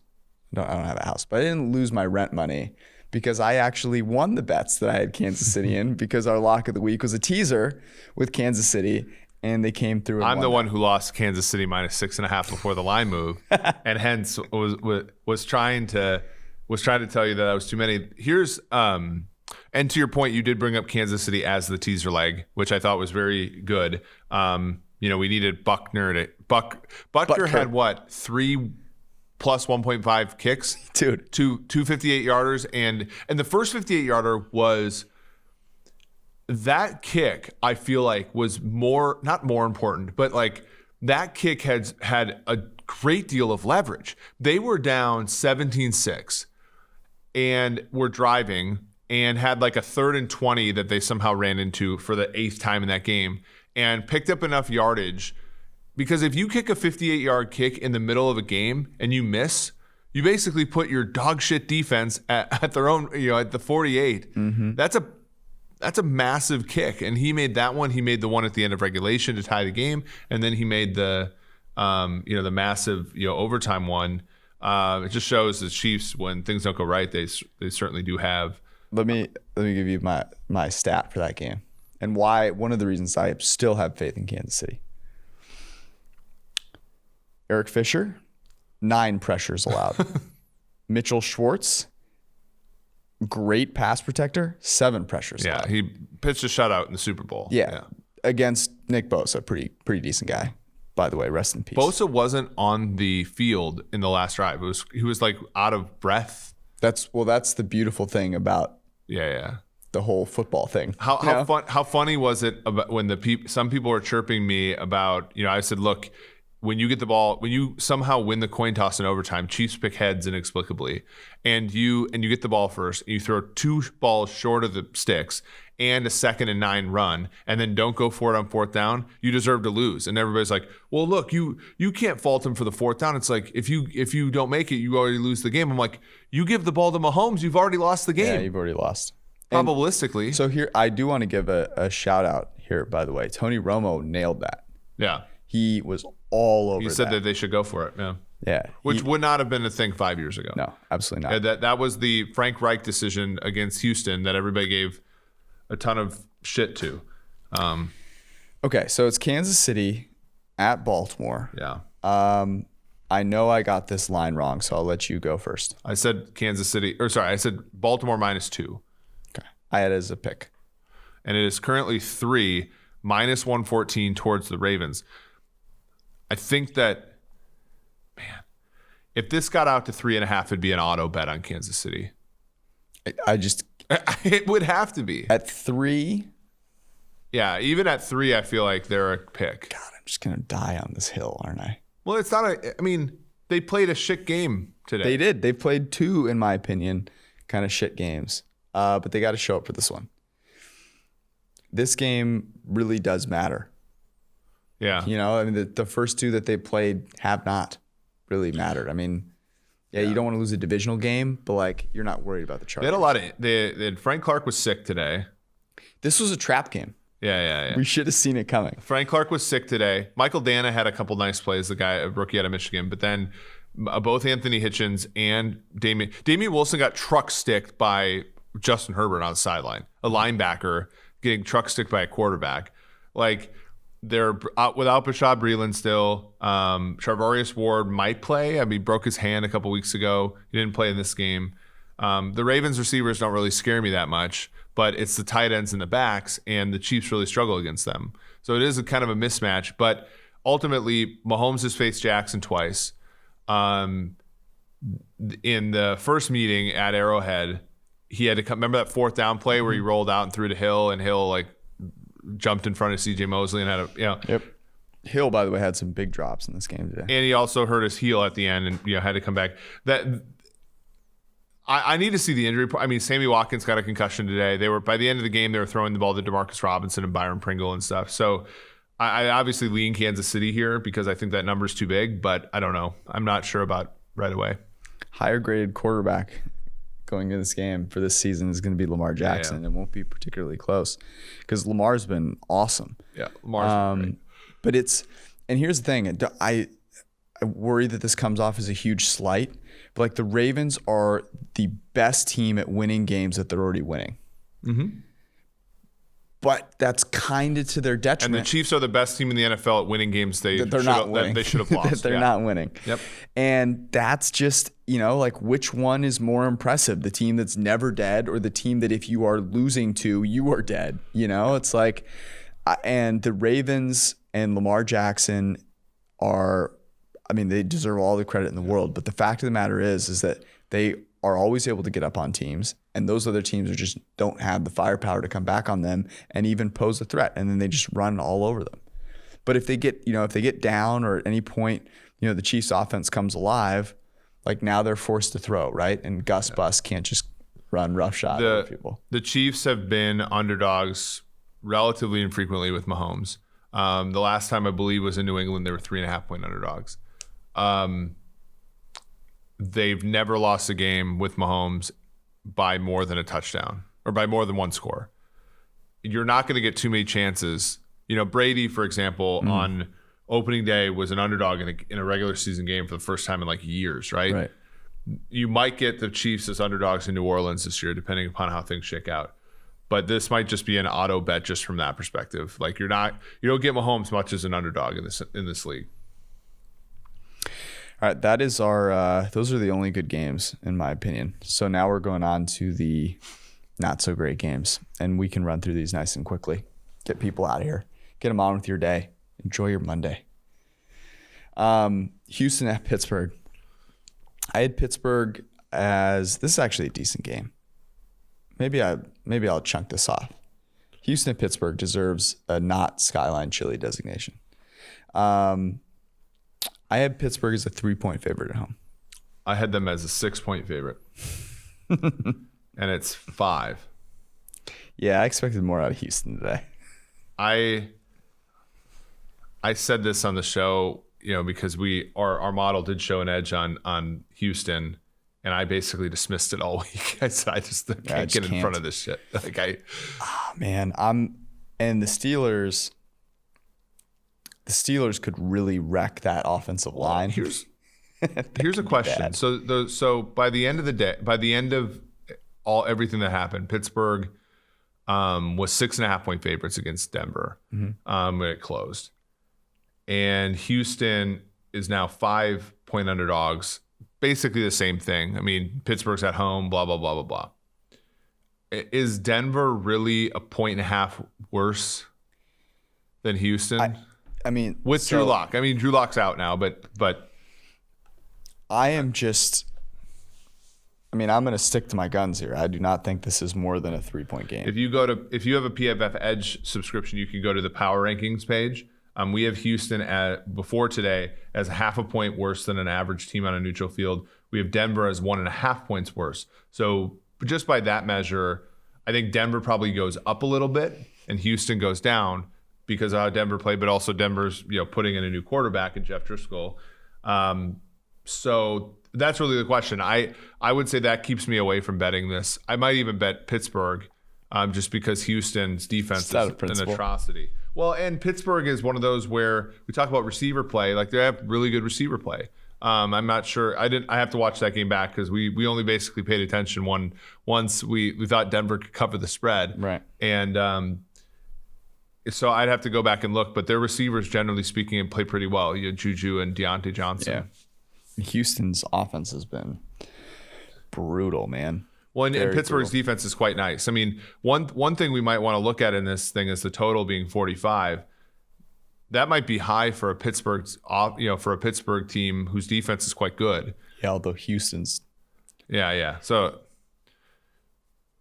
No, I don't have a house, but I didn't lose my rent money because I actually won the bets that I had Kansas City in because our lock of the week was a teaser with Kansas City and they came through. I'm the one who lost Kansas City minus 6.5 before the line move, and hence was trying to tell you that that was too many. Here's and to your point, you did bring up Kansas City as the teaser leg, which I thought was very good. We needed Butker had what 3 plus 1.5 kicks, dude, two 58-yarders, and the first 58-yarder was that kick. I feel like was not more important, but like that kick had a great deal of leverage. They were down 17-6 and were driving and had like a 3rd and 20 that they somehow ran into for the 8th time in that game and picked up enough yardage. Because if you kick a 58-yard kick in the middle of a game and you miss, you basically put your dog shit defense at their own, at the 48. Mm-hmm. That's a massive kick, and he made that one. He made the one at the end of regulation to tie the game, and then he made the massive overtime one. It just shows the Chiefs when things don't go right, they certainly do have. Let me give you my stat for that game and why. One of the reasons I still have faith in Kansas City. Eric Fisher, 9 pressures allowed. Mitchell Schwartz, great pass protector, 7 pressures allowed. Yeah, he pitched a shutout in the Super Bowl. Yeah. Against Nick Bosa, pretty decent guy. By the way, rest in peace. Bosa wasn't on the field in the last drive. He was like out of breath. That's the beautiful thing about the whole football thing. How funny was it about when some people were chirping me about, I said, look, when you get the ball, when you somehow win the coin toss in overtime, Chiefs pick heads inexplicably, and you get the ball first, and you throw 2 balls short of the sticks and a 2nd and 9 run, and then don't go for it on 4th down, you deserve to lose. And everybody's like, well, look, you can't fault him for the 4th down. It's like if you don't make it, you already lose the game. I'm like, you give the ball to Mahomes, you've already lost the game. Yeah, you've already lost. Probabilistically. So here, I do want to give a shout out here, by the way. Tony Romo nailed that. Yeah. He was all over. He said that they should go for it. Yeah. Yeah. Which would not have been a thing 5 years ago. No, absolutely not. Yeah, that was the Frank Reich decision against Houston that everybody gave a ton of shit to. Okay, so it's Kansas City at Baltimore. Yeah. I know I got this line wrong, so I'll let you go first. I said I said Baltimore -2. Okay. I had it as a pick. And it is currently 3, -114 towards the Ravens. I think that, man, if this got out to 3.5, it'd be an auto bet on Kansas City. It would have to be. At 3? Yeah, even at 3, I feel like they're a pick. God, I'm just going to die on this hill, aren't I? Well, it's not they played a shit game today. They did. They played 2, in my opinion, kind of shit games. But they got to show up for this one. This game really does matter. Yeah. The first 2 that they played have not really mattered. You don't want to lose a divisional game, but you're not worried about the Chargers. They had a lot of Frank Clark was sick today. This was a trap game. Yeah. We should have seen it coming. Frank Clark was sick today. Michael Dana had a couple nice plays, a rookie out of Michigan, but then both Anthony Hitchens and Damian Wilson got truck sticked by Justin Herbert on the sideline, a linebacker getting truck sticked by a quarterback. Like, they're out without Bashaud Breeland still. Charvarius Ward might play. I mean, broke his hand a couple weeks ago. He didn't play in this game. The Ravens receivers don't really scare me that much, but it's the tight ends and the backs, and the Chiefs really struggle against them. So it is a kind of a mismatch. But ultimately, Mahomes has faced Jackson twice. In the first meeting at Arrowhead, he had to come. Remember that fourth down play where he rolled out and threw to Hill, and Hill like jumped in front of C.J. Mosley and had a Yep. Hill, by the way, had some big drops in this game today, and he also hurt his heel at the end, and had to come back. I need to see the injury. I mean, Sammy Watkins got a concussion today. They were by the end of the game, they were throwing the ball to Demarcus Robinson and Byron Pringle and stuff. So I obviously lean Kansas City here because I think that number's too big, but I don't know. I'm not sure about right away. Higher graded quarterback going into this game for this season is going to be Lamar Jackson. Yeah. It won't be particularly close because Lamar's been awesome. Yeah, Lamar's been great. But and here's the thing. I worry that this comes off as a huge slight, but like the Ravens are the best team at winning games that they're already winning. Mm-hmm. But that's kind of to their detriment. And the Chiefs are the best team in the NFL at winning games they should have lost. They're not winning. Yep. And that's just, like which one is more impressive? The team that's never dead or the team that if you are losing to, you are dead? It's like, and the Ravens and Lamar Jackson they deserve all the credit in the world. But the fact of the matter is that they are always able to get up on teams, and those other teams just don't have the firepower to come back on them and even pose a threat, and then they just run all over them. But if they get down or at any point, the Chiefs offense comes alive, like now they're forced to throw, right? And Gus Bus can't just run roughshod over people. The Chiefs have been underdogs relatively infrequently with Mahomes. The last time I believe was in New England, they were 3.5-point underdogs. They've never lost a game with Mahomes by more than a touchdown or by more than one score. You're not going to get too many chances. Brady, for example, on opening day was an underdog in a regular season game for the first time in like years, right? Right. You might get the Chiefs as underdogs in New Orleans this year, depending upon how things shake out. But this might just be an auto bet just from that perspective. Like you don't get Mahomes much as an underdog in this league. All right, that is those are the only good games in my opinion. So now we're going on to the not so great games, and we can run through these nice and quickly. Get people out of here. Get them on with your day. Enjoy your Monday. Houston at Pittsburgh. I had Pittsburgh this is actually a decent game. Maybe I'll chunk this off. Houston at Pittsburgh deserves a not Skyline Chili designation. I had Pittsburgh as a 3-point favorite at home. I had them as a 6-point favorite. And it's 5. Yeah, I expected more out of Houston today. I said this on the show, because our model did show an edge on Houston, and I basically dismissed it all week. I said I just can't get in front of this shit. And the Steelers could really wreck that offensive line. Here's a question. So by the end of the day, by the end of everything that happened, Pittsburgh was 6.5-point favorites against Denver when it closed, and Houston is now 5-point underdogs. Basically the same thing. I mean, Pittsburgh's at home. Blah blah blah blah blah. Is Denver really a 1.5 worse than Houston? With Drew Lock. Drew Lock's out now, but I'm going to stick to my guns here. I do not think this is more than a 3-point game. If you have a PFF Edge subscription, you can go to the power rankings page. We have Houston before today as 0.5 point worse than an average team on a neutral field. We have Denver as 1.5 points worse. So just by that measure, I think Denver probably goes up a little bit and Houston goes down because of how Denver played, but also Denver's putting in a new quarterback in Jeff Driscoll. So that's really the question. I would say that keeps me away from betting this. I might even bet Pittsburgh just because Houston's defense is an atrocity. Well, and Pittsburgh is one of those where we talk about receiver play. Like they have really good receiver play. I'm not sure. I have to watch that game back because we only basically paid attention once we thought Denver could cover the spread. Right. And so I'd have to go back and look. But their receivers, generally speaking, play pretty well. You had Juju and Deontay Johnson. Yeah. Houston's offense has been brutal, man. Well, and Pittsburgh's defense is quite nice. I mean, one thing we might want to look at in this thing is the total being 45. That might be high for a Pittsburgh team whose defense is quite good. Yeah, although Houston's. Yeah. So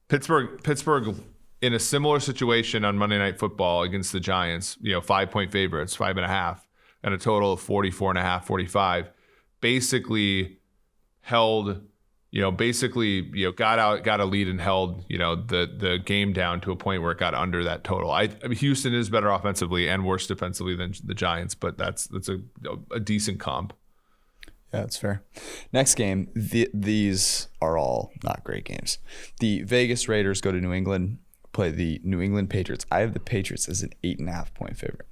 Pittsburgh in a similar situation on Monday Night Football against the Giants, 5-point favorites, 5.5, and a total of 44.5, 45, basically held. Got a lead and held, the game down to a point where it got under that total. I mean, Houston is better offensively and worse defensively than the Giants, but that's a decent comp. Yeah, that's fair. Next game, these are all not great games. The Vegas Raiders go to New England, play the New England Patriots. I have the Patriots as an 8.5-point favorite.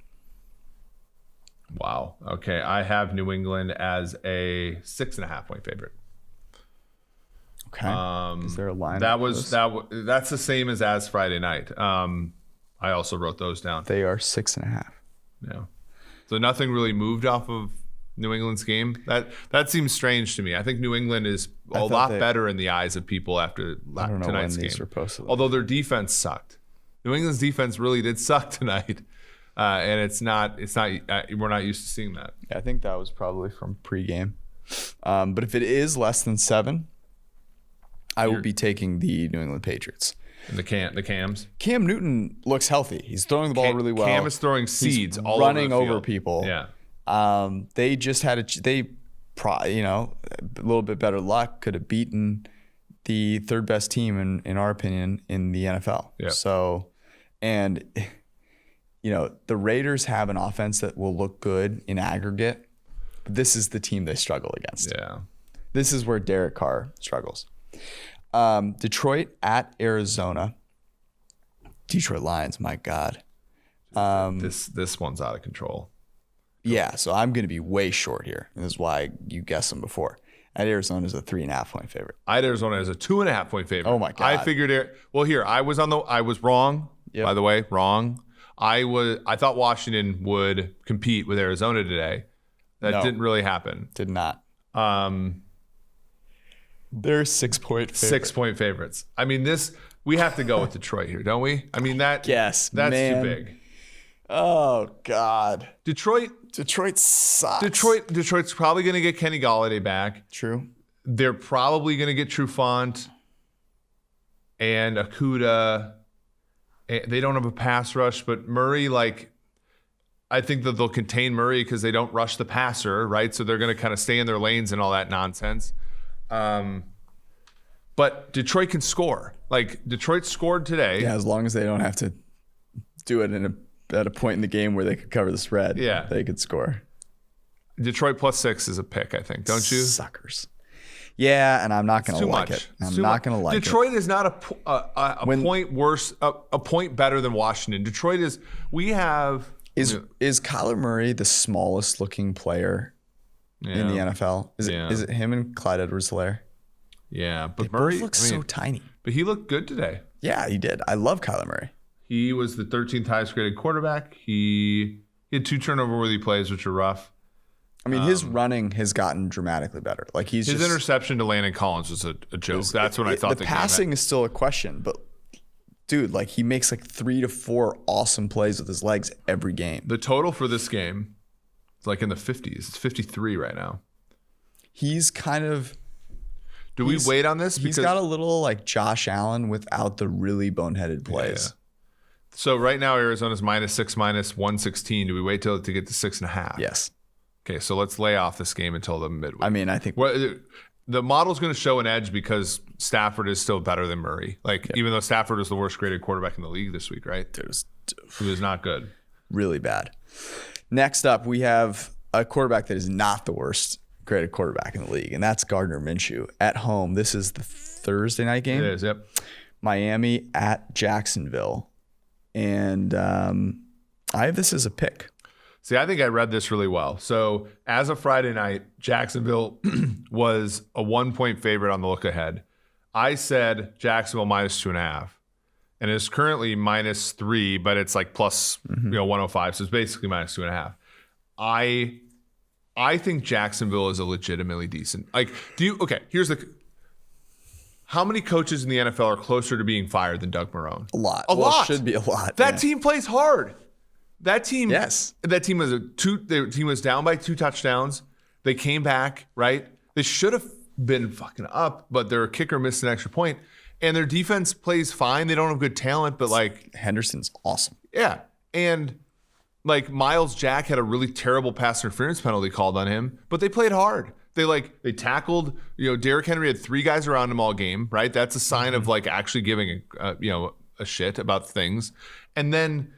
Wow. Okay, I have New England as a 6.5-point favorite. Okay. Is there a line? That's the same as Friday night. I also wrote those down. They are 6.5. Yeah. So nothing really moved off of New England's game. That seems strange to me. I think New England is a lot better in the eyes of people after tonight's game. Although their defense sucked. New England's defense really did suck tonight. And it's not we're not used to seeing that. Yeah, I think that was probably from pregame. But if it is less than 7, I will be taking the New England Patriots. And the Cams. Cam Newton looks healthy. He's throwing the ball really well. Cam is throwing seeds all running over the over people. Yeah. They just had a little bit better luck. Could have beaten the third best team in our opinion in the NFL. Yeah. So, and the Raiders have an offense that will look good in aggregate. But this is the team they struggle against. Yeah. This is where Derek Carr struggles. Detroit at Arizona. Detroit Lions, my God. This one's out of control. Yeah, so I'm going to be way short here. This is why you guessed them before. At Arizona is a 3.5-point favorite. I had Arizona as a 2.5-point favorite. Oh my God! I figured it. Well, here I was wrong. Yep. By the way, wrong. I thought Washington would compete with Arizona today. That didn't really happen. Did not. They're 6-point favorites. 6-point favorites. I mean, we have to go with Detroit here, don't we? I mean that's too big. Oh God. Detroit sucks. Detroit's probably going to get Kenny Golladay back. True. They're probably going to get Trufant and Okudah. They don't have a pass rush, but Murray, I think that they'll contain Murray because they don't rush the passer, right? So they're going to kind of stay in their lanes and all that nonsense. But Detroit can score. Detroit scored today. Yeah, as long as they don't have to do it at a point in the game where they could cover the spread. Yeah, they could score. Detroit +6 is a pick, I think. Don't you? Suckers. Yeah, and I'm not going to like it. I'm not going to like it. Detroit is not a point worse, a point better than Washington. Detroit is. We have. Is Kyler Murray the smallest looking player in the NFL? Is it him and Clyde Edwards-Helaire? Yeah, but Murray looks so tiny. But he looked good today. Yeah, he did. I love Kyler Murray. He was the 13th highest graded quarterback. He had 2 turnover-worthy plays, which are rough. I mean, his running has gotten dramatically better. His interception to Landon Collins was a joke. That's when I thought the passing is still a question, but dude, he makes 3 to 4 awesome plays with his legs every game. The total for this game is in the 50s. It's 53 right now. He's kind of. Do we wait on this? He's got a little Josh Allen without the really boneheaded plays. Yeah. So right now Arizona's -6, -116. Do we wait till to get to 6.5? Yes. Okay, so let's lay off this game until the midweek. I mean, I think the model's going to show an edge because Stafford is still better than Murray. Even though Stafford was the worst graded quarterback in the league this week, right? It was not good. Really bad. Next up, we have a quarterback that is not the worst graded quarterback in the league, and that's Gardner Minshew at home. This is the Thursday night game. It is, yep. Miami at Jacksonville. And I have this as a pick. See, I think I read this really well. So as of Friday night, Jacksonville was a 1-point favorite on the look ahead. I said Jacksonville -2.5. And it's currently -3, but it's like plus 105. So it's basically -2.5. I think Jacksonville is a legitimately decent. Here's how many coaches in the NFL are closer to being fired than Doug Marrone? A lot. A lot. Should be a lot. That team plays hard. That team. Yes. That team was their team was down by 2 touchdowns. They came back, right? They should have been fucking up, but their kicker missed an extra point. And their defense plays fine. They don't have good talent, but like Henderson's awesome. Yeah. And like Miles Jack had a really terrible pass interference penalty called on him, but they played hard. They tackled, Derrick Henry had 3 guys around him all game, right? That's a sign of like actually giving a shit about things. And then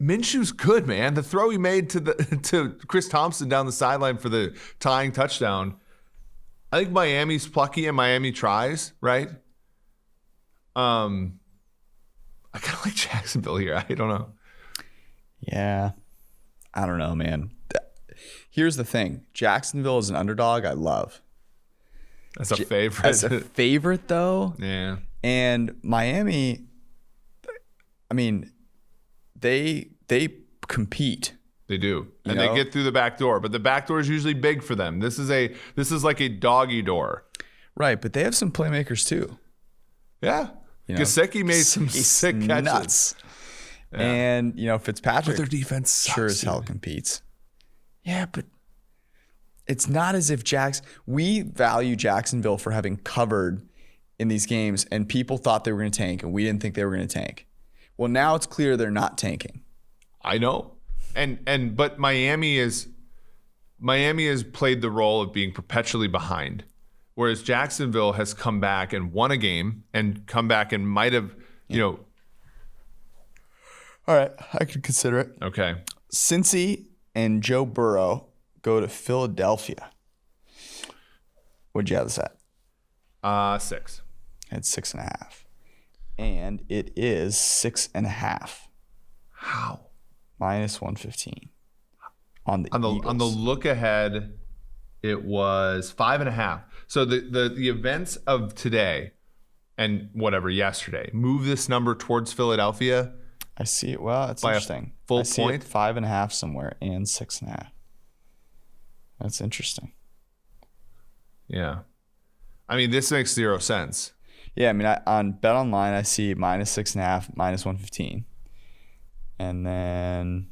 Minshew's good, man. The throw he made to Chris Thompson down the sideline for the tying touchdown. I think Miami's plucky and Miami tries, right? I kind of like Jacksonville here. I don't know. Yeah. I don't know, man. Here's the thing. Jacksonville is an underdog I love. As a favorite. As a favorite, though. Yeah. And Miami, I mean, they compete. They do. And they get through the back door. But the back door is usually big for them. This is like a doggy door. Right. But they have some playmakers, too. Yeah. Gesicki made some sick catches. Nuts. Yeah. And, Fitzpatrick but their defense sucks, sure as hell competes. Yeah, but it's not as if we value Jacksonville for having covered in these games, and people thought they were going to tank, and we didn't think they were going to tank. Well, now it's clear they're not tanking. I know. But Miami has played the role of being perpetually behind. Whereas Jacksonville has come back and won a game and come back and might have, All right, I could consider it. Okay. Cincy and Joe Burrow go to Philadelphia. What'd you have this at? 6. I had 6.5. And it is 6.5. How? -115. On the look ahead, it was 5.5. So the events of today and yesterday move this number towards Philadelphia. I see it. Well, it's by interesting. A full I see point. It 5.5 somewhere and 6.5. That's interesting. Yeah. I mean, this makes 0 sense. Yeah, I mean, on BetOnline, I see -6.5, -115. And then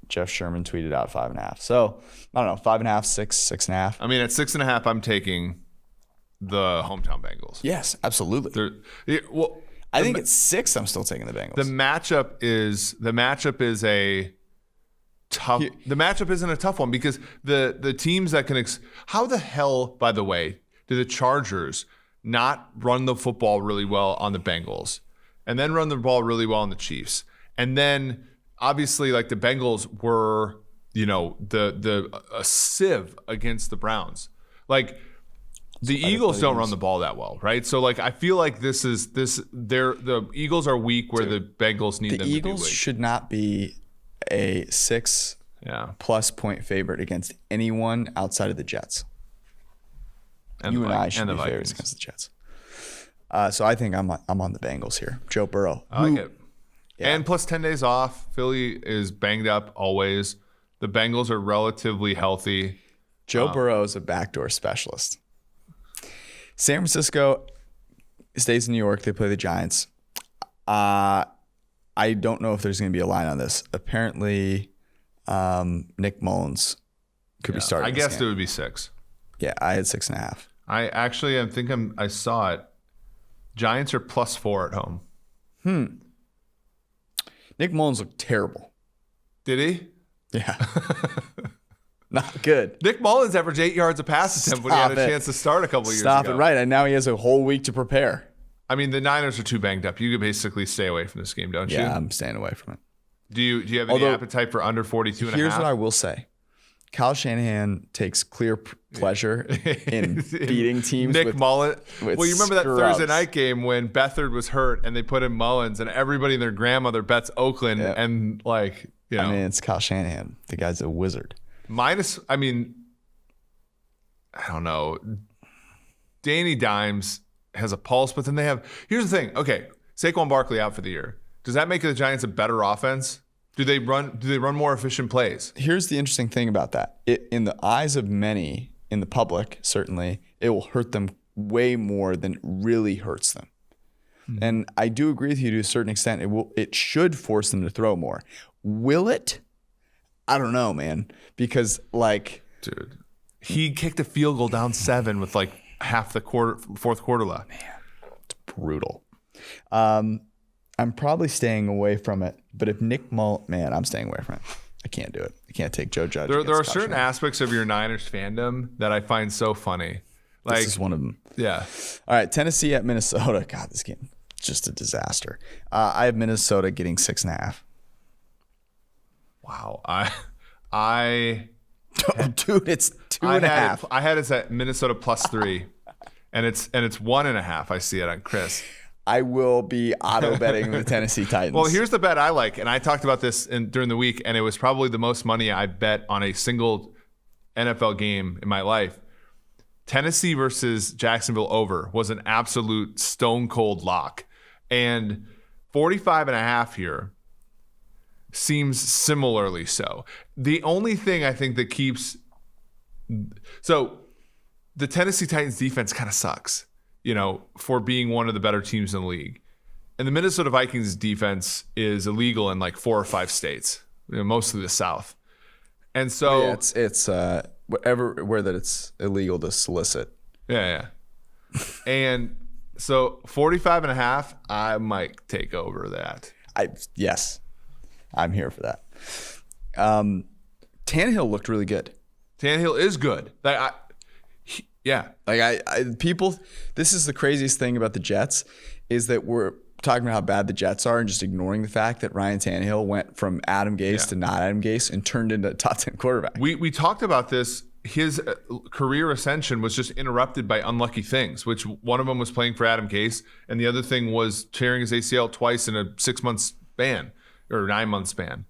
Jeff Sherman tweeted out 5.5. So, I don't know, 5.5, 6, 6.5. I mean, at 6.5, I'm taking the hometown Bengals. Yes, absolutely. I think at 6, I'm still taking the Bengals. The matchup is a tough. The matchup isn't a tough one because the teams that can. How the hell, by the way, do the Chargers not run the football really well on the Bengals, and then run the ball really well on the Chiefs, and then obviously like the Bengals were, a sieve against the Browns, like. The Eagles don't run the ball that well, right? So, like, I feel like the Eagles are weak where the Bengals need them to be weak. The Eagles should not be a 6+ point favorite against anyone outside of the Jets. And you and I should be favorites against the Jets. So I think I'm on the Bengals here. Joe Burrow. I like it. Yeah. And plus 10 days off. Philly is banged up always. The Bengals are relatively healthy. Joe Burrow is a backdoor specialist. San Francisco stays in New York. They play the Giants. I don't know if there's going to be a line on this. Apparently, Nick Mullins could be starting. I guessed it would be 6. Yeah, I had 6.5. I saw it. Giants are +4 at home. Nick Mullins looked terrible. Did he? Yeah. Not good. Nick Mullins averaged 8 yards a pass attempt when he had a chance to start a couple years ago. Stop it, right. And now he has a whole week to prepare. I mean, the Niners are too banged up. You could basically stay away from this game, don't you? Yeah, I'm staying away from it. Do you have any appetite for under 42.5? Here's what I will say. Kyle Shanahan takes clear pleasure in beating teams Nick Mullins. Well, you remember that scrubs. Thursday night game when Beathard was hurt and they put in Mullins and everybody and their grandmother bets Oakland and like You know? I mean, it's Kyle Shanahan. The guy's a wizard. I don't know. Danny Dimes has a pulse, but then here's the thing. Okay, Saquon Barkley out for the year. Does that make the Giants a better offense? Do they run more efficient plays? Here's the interesting thing about that. In the eyes of many, in the public, certainly, it will hurt them way more than it really hurts them. Mm-hmm. And I do agree with you to a certain extent. It should force them to throw more. Will it? I don't know, man. Because dude, he kicked a field goal down 7 with like half the fourth quarter left. Man, it's brutal. I'm probably staying away from it. But if Nick Mullins, man, I'm staying away from it. I can't do it. I can't take Joe Judge. There are certain aspects of your Niners fandom that I find so funny. This is one of them. Yeah. All right, Tennessee at Minnesota. God, this game just a disaster. I have Minnesota getting 6.5. Wow. I dude, it's 2.5. I had it at Minnesota +3, and it's 1.5. I see it on Chris. I will be auto betting the Tennessee Titans. Well, here's the bet I like, and I talked about this during the week, and it was probably the most money I bet on a single NFL game in my life. Tennessee versus Jacksonville over was an absolute stone cold lock, and 45.5 here seems similarly so. The only thing I think that keeps the Tennessee Titans defense kind of sucks, for being one of the better teams in the league. And the Minnesota Vikings defense is illegal in like 4 or 5 states, mostly the South. And so it's where that it's illegal to solicit. Yeah. And so 45.5, I might take over that. Yes, I'm here for that. Tannehill looked really good. Tannehill is good. People, this is the craziest thing about the Jets is that we're talking about how bad the Jets are and just ignoring the fact that Ryan Tannehill went from Adam Gase to not Adam Gase and turned into a top 10 quarterback. We talked about this. His career ascension was just interrupted by unlucky things, which one of them was playing for Adam Gase, and the other thing was tearing his ACL twice in a 6-month span or 9-month span.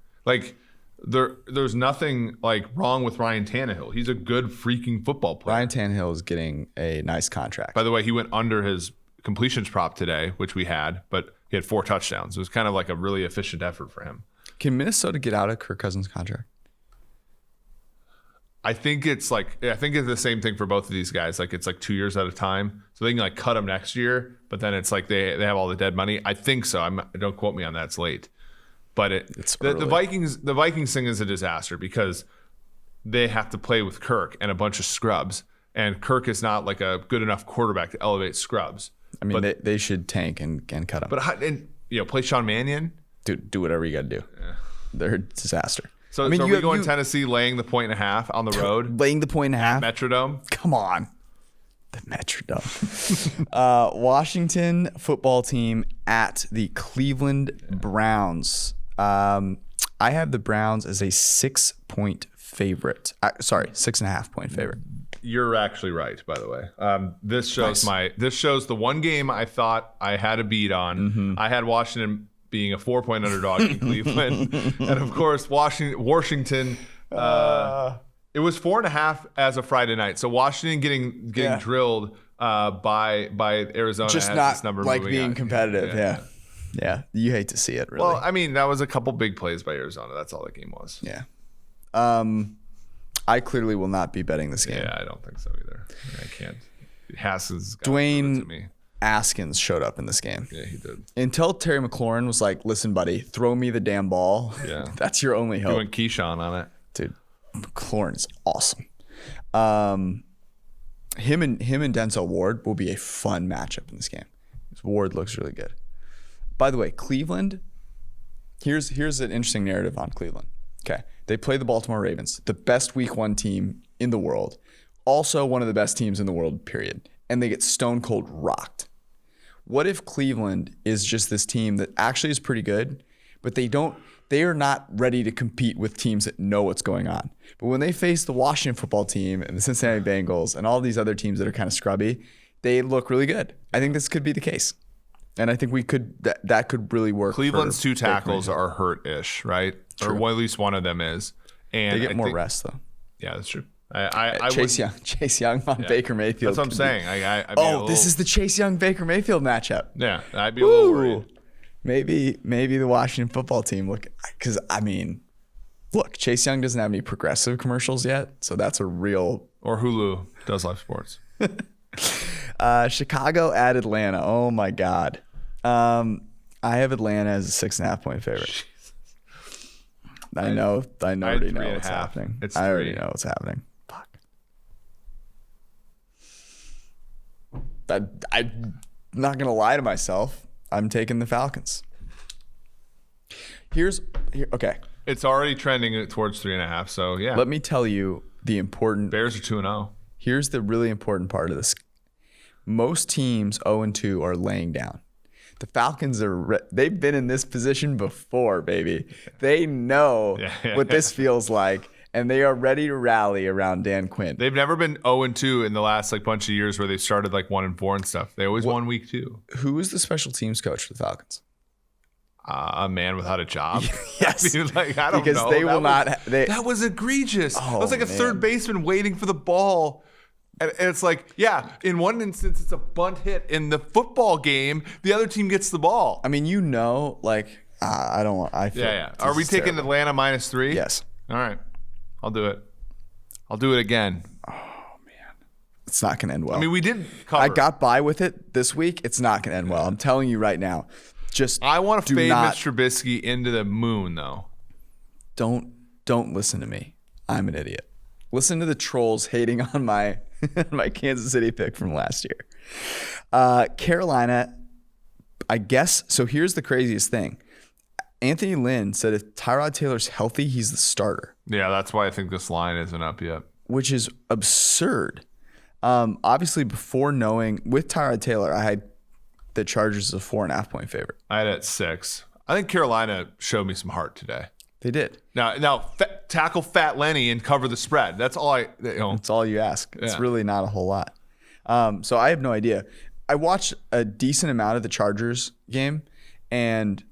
There's nothing wrong with Ryan Tannehill. He's a good freaking football player. Ryan Tannehill is getting a nice contract. By the way, he went under his completions prop today, which we had, but he had 4 touchdowns. It was kind of like a really efficient effort for him. Can Minnesota get out of Kirk Cousins' contract? I think it's the same thing for both of these guys. It's 2 years at a time, so they can cut them next year. But then it's they have all the dead money. I think so. Don't quote me on that. It's late. But the Vikings thing is a disaster because they have to play with Kirk and a bunch of scrubs, and Kirk is not a good enough quarterback to elevate scrubs. I mean, they should tank and cut him. But play Sean Mannion. Dude, do whatever you got to do. Yeah. They're a disaster. So, are we going Tennessee laying the 1.5 on the road? Laying the 1.5? Metrodome? Come on. The Metrodome. Washington football team at the Cleveland Browns. I have the Browns as a 6-point favorite. 6.5 point favorite. You're actually right, by the way. This shows the one game I thought I had a beat on. Mm-hmm. I had Washington being a 4-point underdog in Cleveland, and of course Washington. It was 4.5 as of Friday night. So Washington getting drilled by Arizona. Just not this number being competitive. Yeah. You hate to see it, really. Well, I mean, that was a couple big plays by Arizona. That's all that game was. Yeah. I clearly will not be betting this game. Yeah, I don't think so either. I can't. Haskins. Dwayne Askins showed up in this game. Yeah, he did. Until Terry McLaurin was like, listen, buddy, throw me the damn ball. Yeah. That's your only hope. You went Keyshawn on it. Dude, McLaurin is awesome. Him and Denzel Ward will be a fun matchup in this game. Ward looks really good. By the way, Cleveland, here's an interesting narrative on Cleveland. Okay. They play the Baltimore Ravens, the best week 1 team in the world. Also one of the best teams in the world, period. And they get stone cold rocked. What if Cleveland is just this team that actually is pretty good, but they are not ready to compete with teams that know what's going on. But when they face the Washington football team and the Cincinnati Bengals and all these other teams that are kind of scrubby, they look really good. I think this could be the case. And I think that could really work. Cleveland's 2 tackles are hurt-ish, right? or at least one of them is. And they get more rest though. Yeah, that's true. Chase Young on Baker Mayfield. That's what I'm saying. This is the Chase Young Baker Mayfield matchup. Yeah, I'd be a little worried. Maybe the Washington football team because look, Chase Young doesn't have any progressive commercials yet, so that's a real. Or Hulu does live sports. Chicago at Atlanta. Oh my God. I have Atlanta as a 6.5 point favorite. Jesus. I already know what's happening. I already know what's happening. Fuck. I'm not gonna lie to myself. I'm taking the Falcons. Okay. It's already trending towards 3.5. So yeah. Let me tell you the important. Bears are 2-0. Here's the really important part of this. Most teams 0-2 are laying down. The Falcons they've been in this position before, baby. They know what this feels like, and they are ready to rally around Dan Quinn. They've never been 0-2 in the last bunch of years where they started 1-4 and stuff. They always won week 2. Who is the special teams coach for the Falcons? A man without a job. Yes. I mean, I don't because know. They will not. That was egregious. It was like a third baseman waiting for the ball. And it's in one instance, it's a bunt hit in the football game. The other team gets the ball. I mean, I don't want. I feel. Yeah. Are we taking Atlanta -3? Yes. All right. I'll do it. I'll do it again. Oh man, it's not gonna end well. I mean, we did cover. I got by with it this week. It's not gonna end well. I'm telling you right now. I want to fade Mitch Trubisky into the moon, though. Don't listen to me. I'm an idiot. Listen to the trolls hating on my Kansas City pick from last year. Carolina, I guess. So here's the craziest thing. Anthony Lynn said if Tyrod Taylor's healthy, he's the starter. Yeah, that's why I think this line isn't up yet. Which is absurd. Obviously, before knowing with Tyrod Taylor, I had the Chargers as a 4.5 point favorite. I had it at 6. I think Carolina showed me some heart today. They did. Now tackle Fat Lenny and cover the spread. That's all That's all you ask. It's really not a whole lot. So I have no idea. I watched a decent amount of the Chargers game, and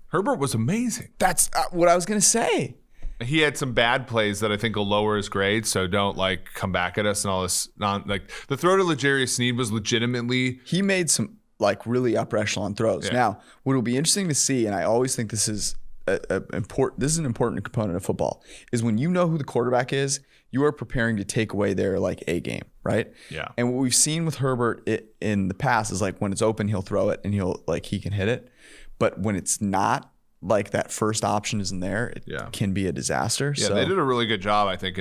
Herbert was amazing. That's what I was gonna say. He had some bad plays that I think will lower his grade, so don't come back at us and all this. The throw to L'Jarius Sneed was legitimately. He made some really upper echelon throws. Yeah. Now, what will be interesting to see, and I always think this is an important component of football, is when you know who the quarterback is, you are preparing to take away their A game, right? Yeah. And what we've seen with Herbert in the past is when it's open, he'll throw it and he can hit it. But when it's not, that first option isn't there, it can be a disaster. Yeah, they did a really good job, I think,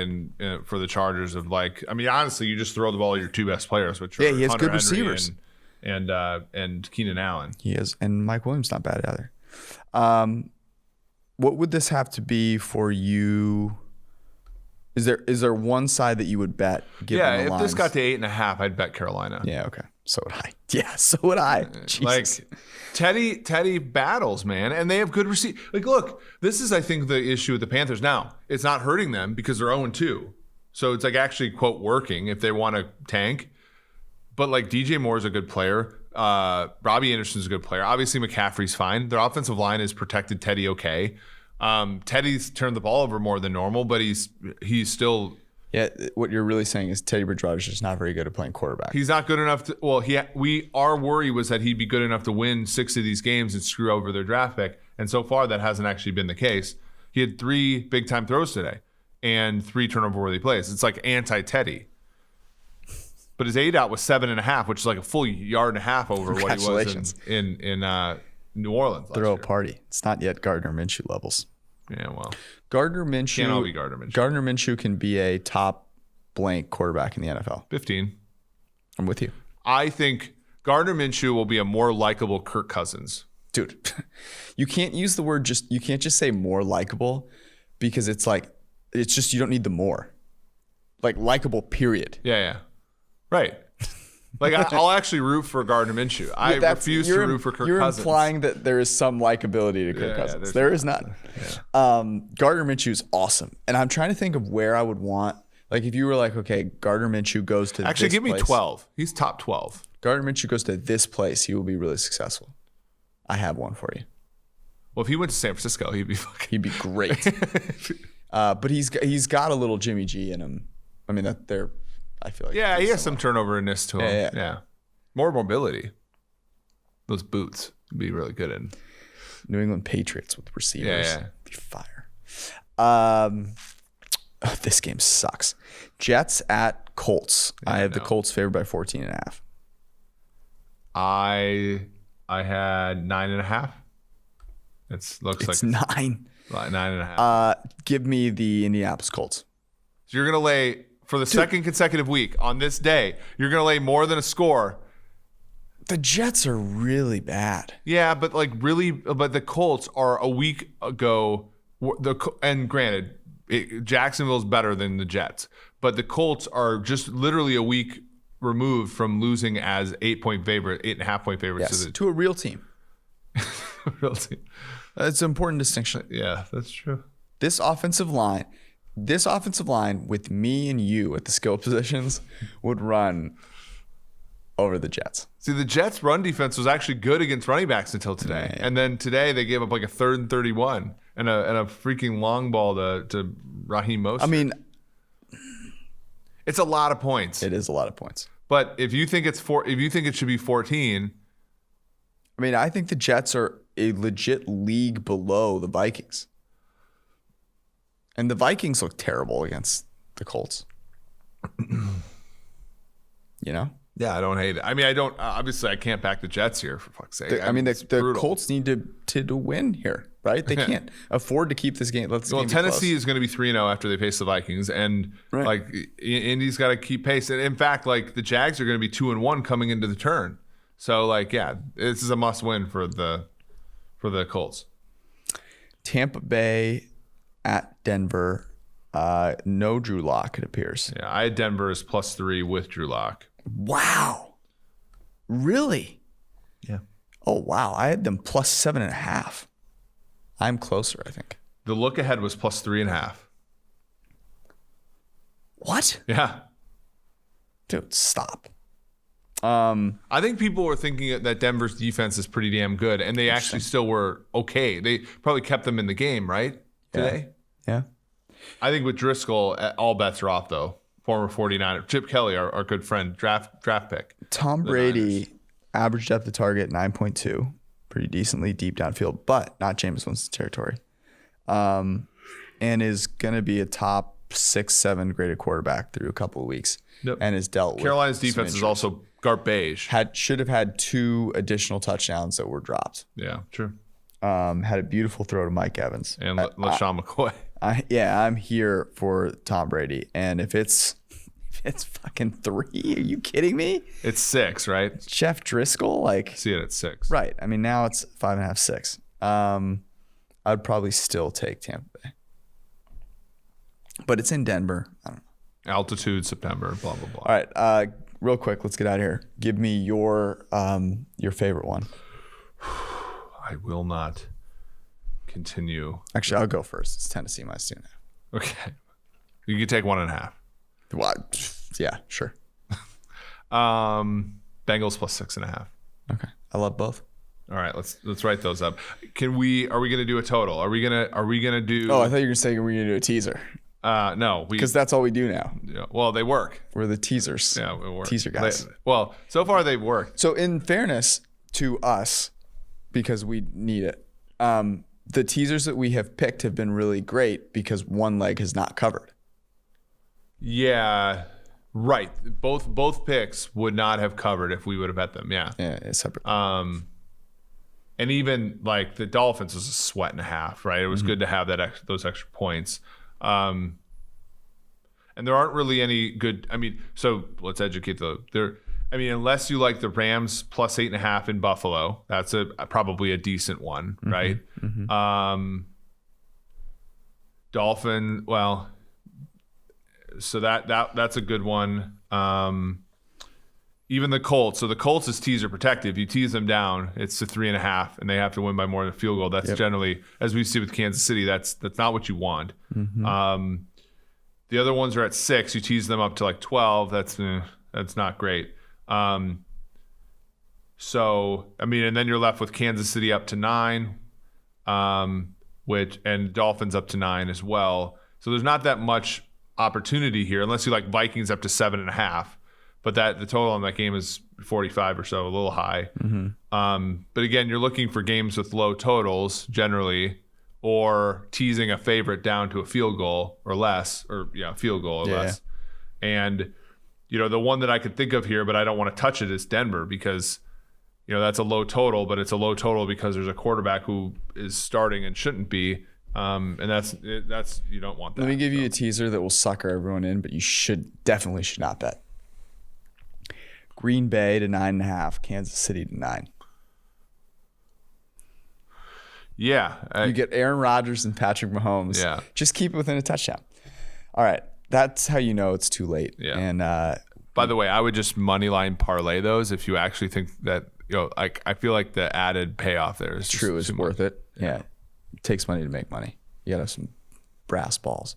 for the Chargers of honestly, you just throw the ball to your two best players, which are he has Hunter good Henry receivers. And Keenan Allen. He is, and Mike Williams not bad either. What would this have to be for you? Is there one side that you would bet? If this got to 8.5, I'd bet Carolina. Yeah, okay. So would I. Yeah, so would I. Jesus. Teddy battles, man, and they have good receive. Look, this is I think the issue with the Panthers now. It's not hurting them because they're 0-2, so it's actually quote working if they want to tank. But DJ Moore is a good player. Robbie Anderson's a good player. Obviously McCaffrey's fine. Their offensive line has protected Teddy okay. Teddy's turned the ball over more than normal, but he's still. Yeah, what you're really saying is Teddy Bridgewater's just not very good at playing quarterback. He's not good enough to. Well, our worry was that he'd be good enough to win 6 of these games and screw over their draft pick, and so far that hasn't actually been the case. He had 3 big time throws today and 3 turnover worthy plays. It's anti-Teddy. But his ADOT was 7.5, which is a full 1.5 yards over what he was in New Orleans. Throw a party. It's not yet Gardner Minshew levels. Yeah, well, Gardner Minshew can't all be Gardner Minshew. Gardner Minshew can be a top blank quarterback in the NFL. 15. I'm with you. I think Gardner Minshew will be a more likable Kirk Cousins. Dude, you can't use the word you can't just say more likable because it's just you don't need the more. Likable, period. Yeah. Right. I'll actually root for Gardner Minshew. I refuse to root for Kirk Cousins. You're implying that there is some likability to Kirk Cousins. There is none. Yeah. Gardner Minshew is awesome. And I'm trying to think of where I would want, if you were okay, Gardner Minshew goes to actually, this give me place. 12. He's top 12. Gardner Minshew goes to this place. He will be really successful. I have one for you. Well, if he went to San Francisco, he'd be great. But he's got a little Jimmy G in him. I mean, I feel like. Yeah, he has some turnover-ness to him. Yeah. More mobility. Those boots would be really good in. New England Patriots with receivers. Yeah. Be fire. This game sucks. Jets at Colts. I have the Colts favored by 14.5. I had 9.5. It's 9. 9.5. Give me the Indianapolis Colts. So you're gonna lay for the second consecutive week on this day. You're gonna lay more than a score. The Jets are really bad. Yeah, but the Colts are a week ago. And granted, Jacksonville's better than the Jets, but the Colts are just literally a week removed from losing as 8.5-point favorites to a real team. Real team. That's an important distinction. Yeah, that's true. This offensive line with me and you at the skill positions would run over the Jets. See, the Jets' run defense was actually good against running backs until today. Yeah. And then today they gave up like a 3rd and 31 and a freaking long ball to Raheem Mostert. I mean, it's a lot of points. It is a lot of points. But if you think it should be 14, I mean, I think the Jets are a legit league below the Vikings. And the Vikings look terrible against the Colts. You know? Yeah, I don't hate it. I mean, obviously I can't back the Jets here for fuck's sake. The Colts need to win here, right? They can't afford to keep this game. Tennessee is going to be 3-0 after they face the Vikings, and Indy's got to keep pace. And in fact, the Jags are going to be 2-1 coming into the turn. So this is a must win for the Colts. Tampa Bay at Denver. No Drew Lock, it appears. Yeah, I had Denver as +3 with Drew Lock. Wow. Really? Yeah. Oh, wow. I had them +7.5. I'm closer, I think. The look ahead was +3.5. What? Yeah. Dude, stop. I think people were thinking that Denver's defense is pretty damn good, and they actually still were okay. They probably kept them in the game, right? Today? Yeah. I think with Driscoll, all bets are off, though. Former 49er. Chip Kelly, our good friend, draft pick. Tom Brady, average depth of target, 9.2. Pretty decently deep downfield, but not Jameis Winston territory. And is going to be a top 6-7 graded quarterback through a couple of weeks. Yep. And has dealt with Carolina's defense is also garbage. Should have had 2 additional touchdowns that were dropped. Yeah, true. Had a beautiful throw to Mike Evans. And LaShawn McCoy. I'm here for Tom Brady. And if it's fucking 3, are you kidding me? It's 6, right? Jeff Driscoll, see it at 6. Right. I mean, now it's 5.5, 6. I'd probably still take Tampa Bay. But it's in Denver. I don't know. Altitude, September, blah, blah, blah. All right. Real quick, let's get out of here. Give me your favorite one. I will not continue. Actually, I'll go first. It's Tennessee -2.5. Okay. You can take 1.5. What? Yeah, sure. Bengals +6.5. Okay. I love both. All right, let's write those up. Are we gonna do a total? Are we gonna do? Oh, I thought you were gonna say we're gonna do a teaser. No, because that's all we do now. Yeah, well, they work. We're the teasers. Yeah, we work. Teaser guys. So far they've worked. So in fairness to us, because we need it, the teasers that we have picked have been really great because one leg has not covered. Yeah, right. Both picks would not have covered if we would have bet them. Yeah. Yeah, it's separate. And even the Dolphins was a sweat and a half, right? It was good to have those extra points. And there aren't really any good. I mean, so let's educate unless you like the Rams +8.5 in Buffalo, that's probably a decent one, right? Dolphin, well, so that's a good one. Even the Colts. So the Colts is teaser protective. You tease them down, it's a 3.5, and they have to win by more than a field goal. That's generally, as we see with Kansas City, that's not what you want. The other ones are at 6. You tease them up to 12. That's not great. So I mean, and then you're left with Kansas City up to 9. and Dolphins up to 9 as well. So there's not that much opportunity here unless you like Vikings up to 7.5. But the total on that game is 45 or so, a little high. But again, you're looking for games with low totals generally, or teasing a favorite down to a field goal or less, field goal or less. And the one that I could think of here, but I don't want to touch it, is Denver, because that's a low total, but it's a low total because there's a quarterback who is starting and shouldn't be. And that's you don't want that. Let me give you a teaser that will sucker everyone in, but you definitely should not bet. Green Bay to 9.5, Kansas City to 9. Yeah. You get Aaron Rodgers and Patrick Mahomes. Yeah. Just keep it within a touchdown. All right. That's how you know it's too late. Yeah. And by the way, I would just money line parlay those if you actually think that, I feel like the added payoff there is true, is worth it. Yeah. It takes money to make money. You got to have some brass balls.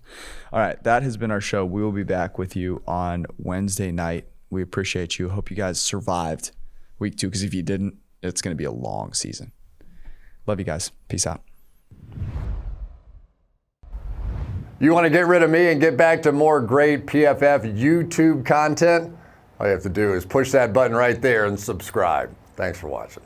All right. That has been our show. We will be back with you on Wednesday night. We appreciate you. Hope you guys survived week 2, because if you didn't, it's going to be a long season. Love you guys. Peace out. You want to get rid of me and get back to more great PFF YouTube content? All you have to do is push that button right there and subscribe. Thanks for watching.